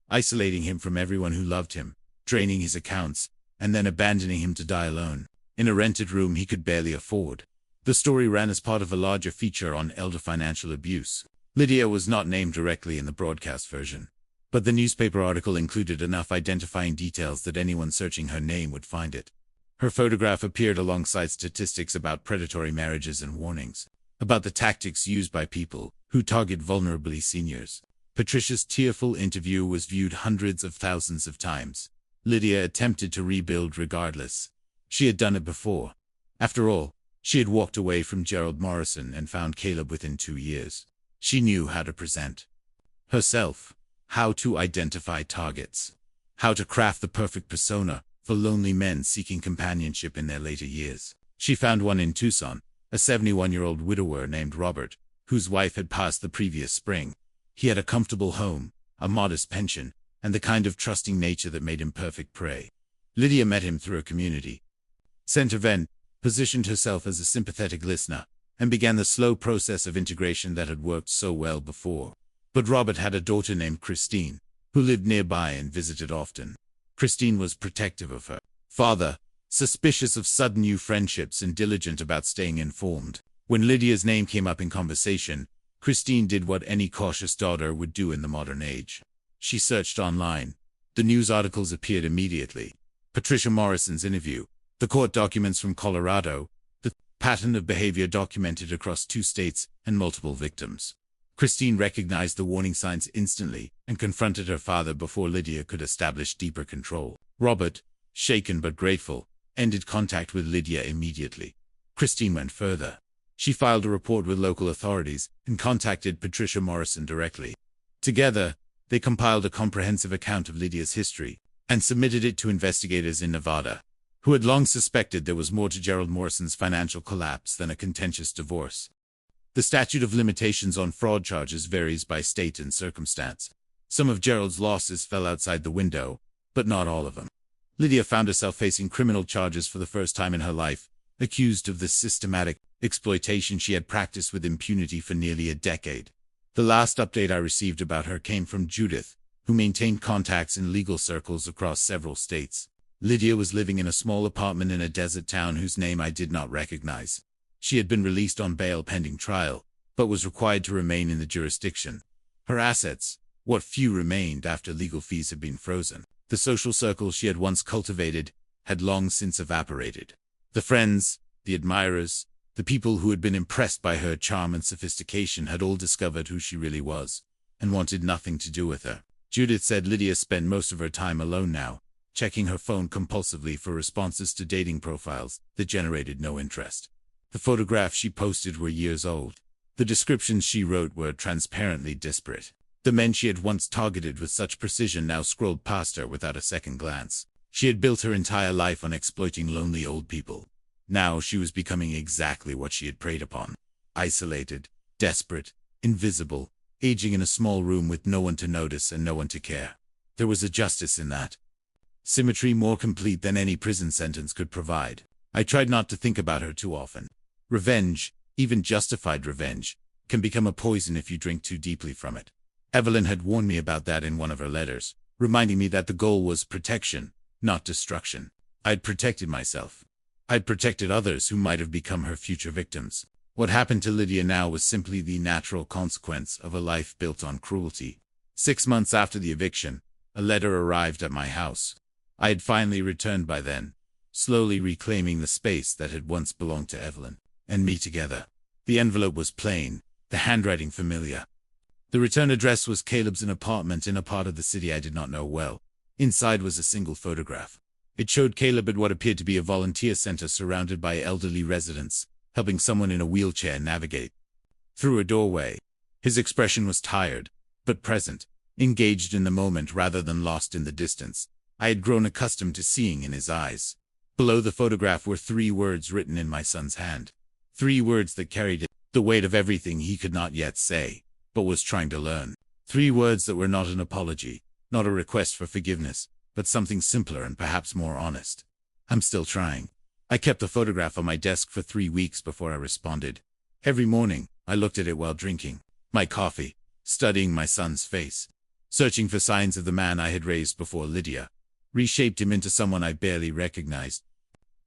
isolating him from everyone who loved him, draining his accounts, and then abandoning him to die alone, in a rented room he could barely afford. The story ran as part of a larger feature on elder financial abuse. Lydia was not named directly in the broadcast version, but the newspaper article included enough identifying details that anyone searching her name would find it. Her photograph appeared alongside statistics about predatory marriages and warnings about the tactics used by people who target vulnerable seniors. Patricia's tearful interview was viewed hundreds of thousands of times. Lydia attempted to rebuild regardless. She had done it before. After all, she had walked away from Gerald Morrison and found Caleb within 2 years. She knew how to present herself, how to identify targets, how to craft the perfect persona for lonely men seeking companionship in their later years. She found one in Tucson, a 71-year-old widower named Robert, whose wife had passed the previous spring. He had a comfortable home, a modest pension, and the kind of trusting nature that made him perfect prey. Lydia met him through a community center event, positioned herself as a sympathetic listener, and began the slow process of integration that had worked so well before. But Robert had a daughter named Christine, who lived nearby and visited often. Christine was protective of her father, suspicious of sudden new friendships and diligent about staying informed. When Lydia's name came up in conversation, Christine did what any cautious daughter would do in the modern age. She searched online. The news articles appeared immediately. Patricia Morrison's interview, the court documents from Colorado, the pattern of behavior documented across 2 states and multiple victims. Christine recognized the warning signs instantly and confronted her father before Lydia could establish deeper control. Robert, shaken but grateful, ended contact with Lydia immediately. Christine went further. She filed a report with local authorities and contacted Patricia Morrison directly. Together, they compiled a comprehensive account of Lydia's history and submitted it to investigators in Nevada, who had long suspected there was more to Gerald Morrison's financial collapse than a contentious divorce. The statute of limitations on fraud charges varies by state and circumstance. Some of Gerald's losses fell outside the window, but not all of them. Lydia found herself facing criminal charges for the first time in her life, accused of the systematic exploitation she had practiced with impunity for nearly a decade. The last update I received about her came from Judith, who maintained contacts in legal circles across several states. Lydia was living in a small apartment in a desert town whose name I did not recognize. She had been released on bail pending trial, but was required to remain in the jurisdiction. Her assets, what few remained after legal fees had been frozen, the social circles she had once cultivated, had long since evaporated. The friends, the admirers, the people who had been impressed by her charm and sophistication had all discovered who she really was, and wanted nothing to do with her. Judith said Lydia spent most of her time alone now, checking her phone compulsively for responses to dating profiles that generated no interest. The photographs she posted were years old. The descriptions she wrote were transparently disparate. The men she had once targeted with such precision now scrolled past her without a second glance. She had built her entire life on exploiting lonely old people. Now she was becoming exactly what she had preyed upon. Isolated, desperate, invisible, aging in a small room with no one to notice and no one to care. There was a justice in that. Symmetry more complete than any prison sentence could provide. I tried not to think about her too often. Revenge, even justified revenge, can become a poison if you drink too deeply from it. Evelyn had warned me about that in one of her letters, reminding me that the goal was protection, not destruction. I'd protected myself. I'd protected others who might have become her future victims. What happened to Lydia now was simply the natural consequence of a life built on cruelty. 6 months after the eviction, a letter arrived at my house. I had finally returned by then, slowly reclaiming the space that had once belonged to Evelyn and me together. The envelope was plain, the handwriting familiar. The return address was Caleb's apartment in a part of the city I did not know well. Inside was a single photograph. It showed Caleb at what appeared to be a volunteer center surrounded by elderly residents, helping someone in a wheelchair navigate through a doorway. His expression was tired, but present, engaged in the moment rather than lost in the distance. I had grown accustomed to seeing in his eyes. Below the photograph were 3 words written in my son's hand. 3 words that carried the weight of everything he could not yet say, but was trying to learn. 3 words that were not an apology, not a request for forgiveness, but something simpler and perhaps more honest. I'm still trying. I kept the photograph on my desk for 3 weeks before I responded. Every morning, I looked at it while drinking my coffee, studying my son's face, searching for signs of the man I had raised before Lydia reshaped him into someone I barely recognized.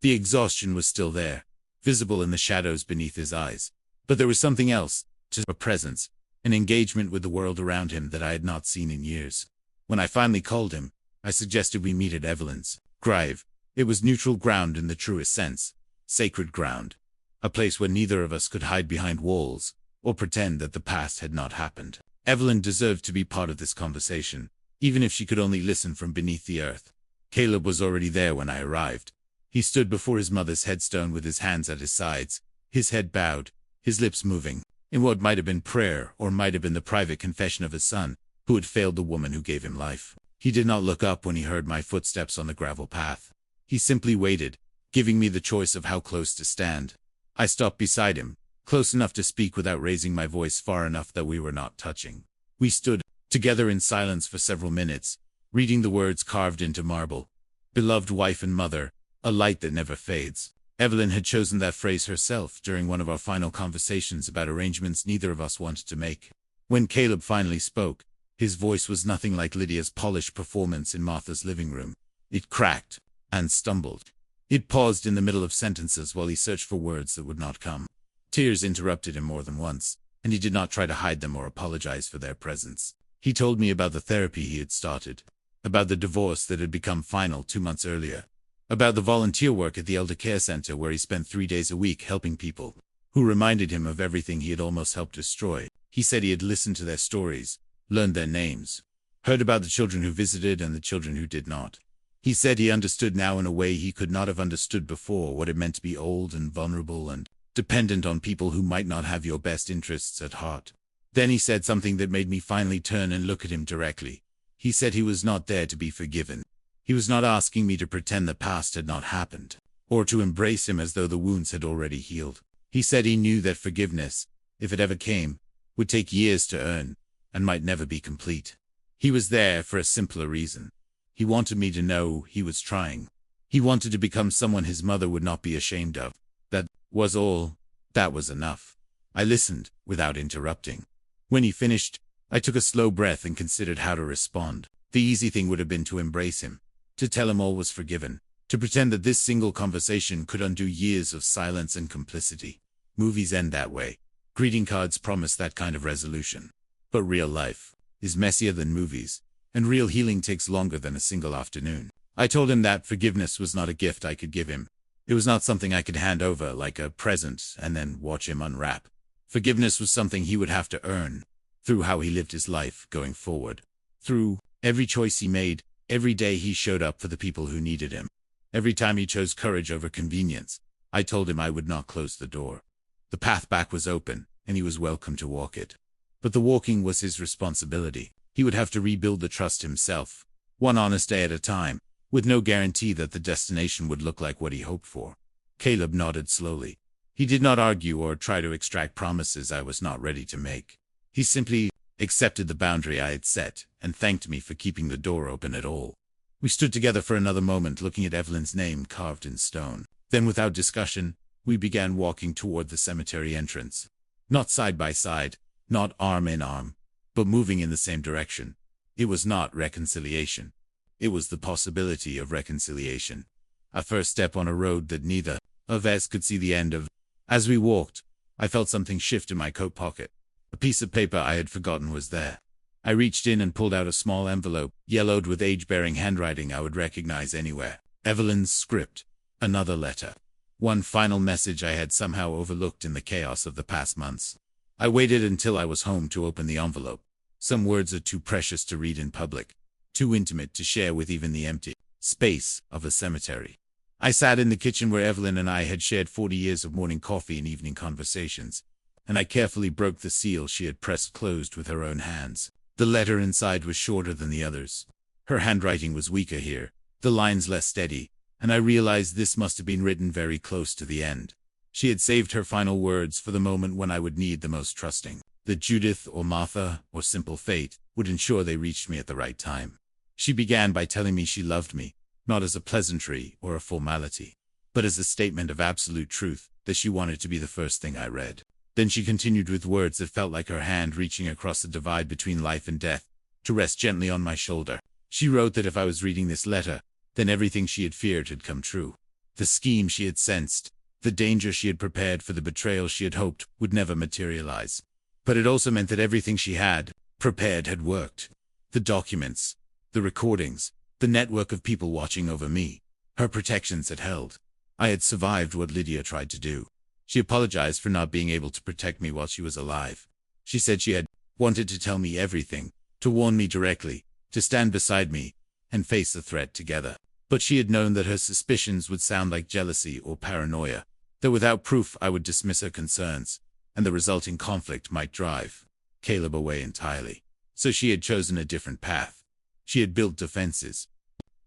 The exhaustion was still there, visible in the shadows beneath his eyes. But there was something else, a presence, an engagement with the world around him that I had not seen in years. When I finally called him, I suggested we meet at Evelyn's grave. It was neutral ground in the truest sense, sacred ground, a place where neither of us could hide behind walls or pretend that the past had not happened. Evelyn deserved to be part of this conversation, even if she could only listen from beneath the earth. Caleb was already there when I arrived. He stood before his mother's headstone with his hands at his sides, his head bowed, his lips moving, in what might have been prayer or might have been the private confession of his son, who had failed the woman who gave him life. He did not look up when he heard my footsteps on the gravel path. He simply waited, giving me the choice of how close to stand. I stopped beside him, close enough to speak without raising my voice far enough that we were not touching. We stood together in silence for several minutes, reading the words carved into marble. Beloved wife and mother, a light that never fades. Evelyn had chosen that phrase herself during one of our final conversations about arrangements neither of us wanted to make. When Caleb finally spoke, his voice was nothing like Lydia's polished performance in Martha's living room. It cracked and stumbled. It paused in the middle of sentences while he searched for words that would not come. Tears interrupted him more than once, and he did not try to hide them or apologize for their presence. He told me about the therapy he had started, about the divorce that had become final 2 months earlier, about the volunteer work at the elder care center where he spent 3 days a week helping people who reminded him of everything he had almost helped destroy. He said he had listened to their stories, learned their names, heard about the children who visited and the children who did not. He said he understood now in a way he could not have understood before what it meant to be old and vulnerable and dependent on people who might not have your best interests at heart. Then he said something that made me finally turn and look at him directly. He said he was not there to be forgiven. He was not asking me to pretend the past had not happened, or to embrace him as though the wounds had already healed. He said he knew that forgiveness, if it ever came, would take years to earn, and might never be complete. He was there for a simpler reason. He wanted me to know he was trying. He wanted to become someone his mother would not be ashamed of. That was all. That was enough. I listened, without interrupting. When he finished, I took a slow breath and considered how to respond. The easy thing would have been to embrace him, to tell him all was forgiven, to pretend that this single conversation could undo years of silence and complicity. Movies end that way. Greeting cards promise that kind of resolution. But real life is messier than movies, and real healing takes longer than a single afternoon. I told him that forgiveness was not a gift I could give him. It was not something I could hand over like a present and then watch him unwrap. Forgiveness was something he would have to earn, through how he lived his life going forward. Through every choice he made, every day he showed up for the people who needed him. Every time he chose courage over convenience, I told him I would not close the door. The path back was open, and he was welcome to walk it. But the walking was his responsibility. He would have to rebuild the trust himself, one honest day at a time, with no guarantee that the destination would look like what he hoped for. Caleb nodded slowly. He did not argue or try to extract promises I was not ready to make. He simply accepted the boundary I had set and thanked me for keeping the door open at all. We stood together for another moment looking at Evelyn's name carved in stone. Then without discussion, we began walking toward the cemetery entrance. Not side by side, not arm in arm, but moving in the same direction. It was not reconciliation. It was the possibility of reconciliation. A first step on a road that neither of us could see the end of. As we walked, I felt something shift in my coat pocket. A piece of paper I had forgotten was there. I reached in and pulled out a small envelope, yellowed with age-bearing handwriting I would recognize anywhere. Evelyn's script. Another letter. One final message I had somehow overlooked in the chaos of the past months. I waited until I was home to open the envelope. Some words are too precious to read in public, too intimate to share with even the empty space of a cemetery. I sat in the kitchen where Evelyn and I had shared 40 years of morning coffee and evening conversations, and I carefully broke the seal she had pressed closed with her own hands. The letter inside was shorter than the others. Her handwriting was weaker here, the lines less steady, and I realized this must have been written very close to the end. She had saved her final words for the moment when I would need the most trusting. That Judith or Martha or simple fate would ensure they reached me at the right time. She began by telling me she loved me, not as a pleasantry or a formality, but as a statement of absolute truth, that she wanted to be the first thing I read. Then she continued with words that felt like her hand reaching across the divide between life and death, to rest gently on my shoulder. She wrote that if I was reading this letter, then everything she had feared had come true. The scheme she had sensed, the danger she had prepared for the betrayal she had hoped would never materialize. But it also meant that everything she had prepared had worked. The documents, the recordings, the network of people watching over me, her protections had held. I had survived what Lydia tried to do. She apologized for not being able to protect me while she was alive. She said she had wanted to tell me everything, to warn me directly, to stand beside me, and face the threat together. But she had known that her suspicions would sound like jealousy or paranoia, that without proof I would dismiss her concerns, and the resulting conflict might drive Caleb away entirely. So she had chosen a different path. She had built defenses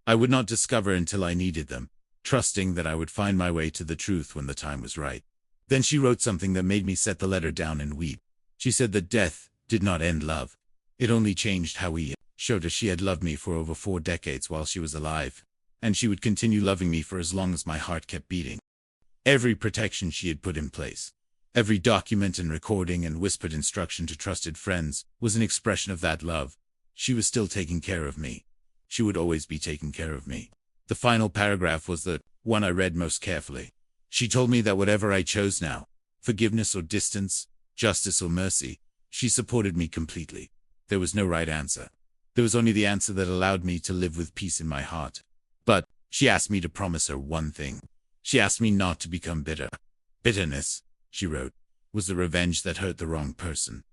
I would not discover until I needed them, trusting that I would find my way to the truth when the time was right. Then she wrote something that made me set the letter down and weep. She said that death did not end love. It only changed how we showed her she had loved me for over 4 decades while she was alive, and she would continue loving me for as long as my heart kept beating. Every protection she had put in place, every document and recording and whispered instruction to trusted friends was an expression of that love. She was still taking care of me. She would always be taking care of me. The final paragraph was the one I read most carefully. She told me that whatever I chose now, forgiveness or distance, justice or mercy, she supported me completely. There was no right answer. There was only the answer that allowed me to live with peace in my heart. But she asked me to promise her one thing. She asked me not to become bitter. Bitterness, she wrote, was the revenge that hurt the wrong person.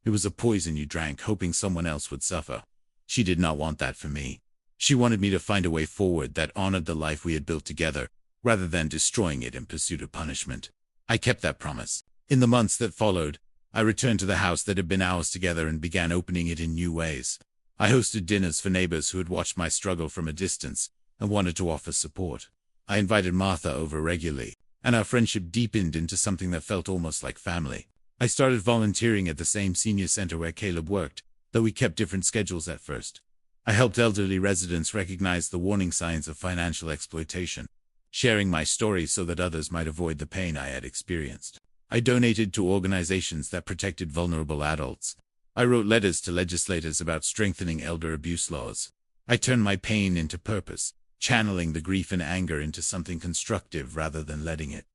It was a poison you drank hoping someone else would suffer. She did not want that for me. She wanted me to find a way forward that honored the life we had built together, rather than destroying it in pursuit of punishment. I kept that promise. In the months that followed, I returned to the house that had been ours together and began opening it in new ways. I hosted dinners for neighbors who had watched my struggle from a distance and wanted to offer support. I invited Martha over regularly, and our friendship deepened into something that felt almost like family. I started volunteering at the same senior center where Caleb worked, though we kept different schedules at first. I helped elderly residents recognize the warning signs of financial exploitation, sharing my story so that others might avoid the pain I had experienced. I donated to organizations that protected vulnerable adults. I wrote letters to legislators about strengthening elder abuse laws. I turned my pain into purpose, channeling the grief and anger into something constructive rather than letting it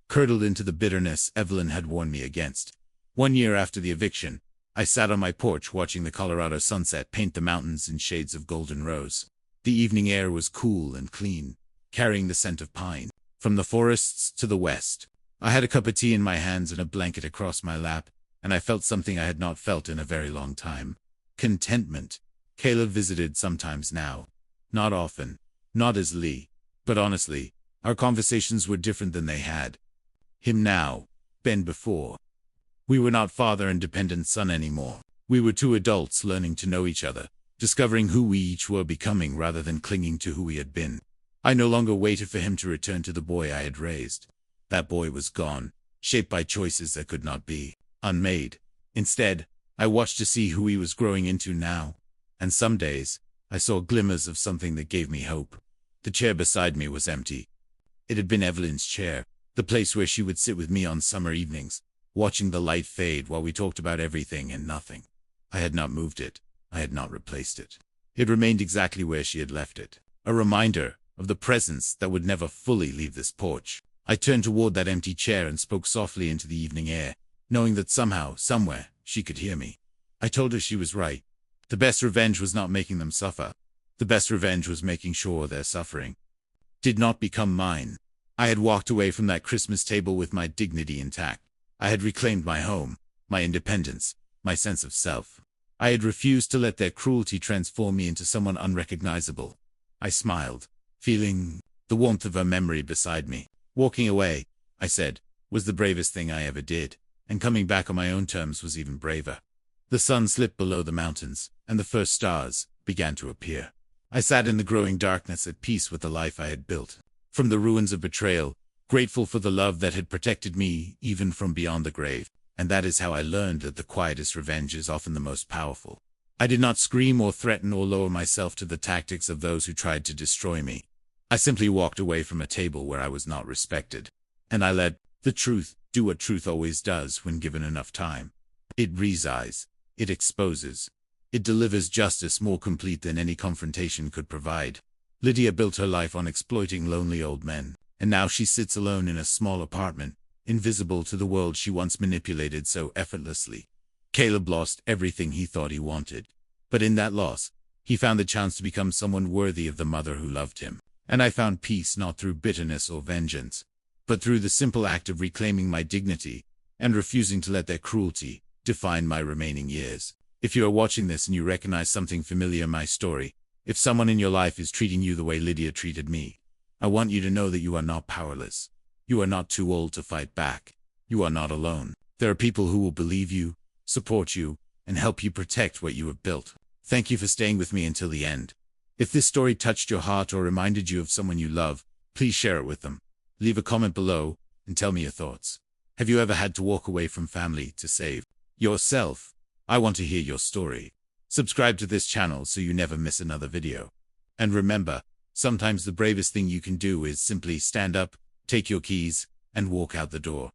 curdle into the bitterness Evelyn had warned me against. 1 year after the eviction, I sat on my porch watching the Colorado sunset paint the mountains in shades of golden rose. The evening air was cool and clean, carrying the scent of pine from the forests to the west. I had a cup of tea in my hands and a blanket across my lap, and I felt something I had not felt in a very long time. Contentment. Caleb visited sometimes now. Not often. Not as Lee. But honestly, our conversations were different than they had him now, been before. We were not father and dependent son anymore. We were 2 adults learning to know each other, discovering who we each were becoming rather than clinging to who we had been. I no longer waited for him to return to the boy I had raised. That boy was gone, shaped by choices that could not be unmade. Instead, I watched to see who he was growing into now, and some days, I saw glimmers of something that gave me hope. The chair beside me was empty. It had been Evelyn's chair, the place where she would sit with me on summer evenings, watching the light fade while we talked about everything and nothing. I had not moved it. I had not replaced it. It remained exactly where she had left it, a reminder of the presence that would never fully leave this porch. I turned toward that empty chair and spoke softly into the evening air, knowing that somehow, somewhere, she could hear me. I told her she was right. The best revenge was not making them suffer. The best revenge was making sure their suffering did not become mine. I had walked away from that Christmas table with my dignity intact. I had reclaimed my home, my independence, my sense of self. I had refused to let their cruelty transform me into someone unrecognizable. I smiled, feeling the warmth of her memory beside me. Walking away, I said, was the bravest thing I ever did, and coming back on my own terms was even braver. The sun slipped below the mountains, and the first stars began to appear. I sat in the growing darkness at peace with the life I had built. From the ruins of betrayal, grateful for the love that had protected me even from beyond the grave. And that is how I learned that the quietest revenge is often the most powerful. I did not scream or threaten or lower myself to the tactics of those who tried to destroy me. I simply walked away from a table where I was not respected. And I let the truth do what truth always does when given enough time. It reads eyes. It exposes. It delivers justice more complete than any confrontation could provide. Lydia built her life on exploiting lonely old men, and now she sits alone in a small apartment, invisible to the world she once manipulated so effortlessly. Caleb lost everything he thought he wanted. But in that loss, he found the chance to become someone worthy of the mother who loved him. And I found peace not through bitterness or vengeance, but through the simple act of reclaiming my dignity and refusing to let their cruelty define my remaining years. If you are watching this and you recognize something familiar in my story, if someone in your life is treating you the way Lydia treated me, I want you to know that you are not powerless. You are not too old to fight back. You are not alone. There are people who will believe you, support you, and help you protect what you have built. Thank you for staying with me until the end. If this story touched your heart or reminded you of someone you love, please share it with them. Leave a comment below and tell me your thoughts. Have you ever had to walk away from family to save yourself? I want to hear your story. Subscribe to this channel so you never miss another video. And remember, sometimes the bravest thing you can do is simply stand up, take your keys, and walk out the door.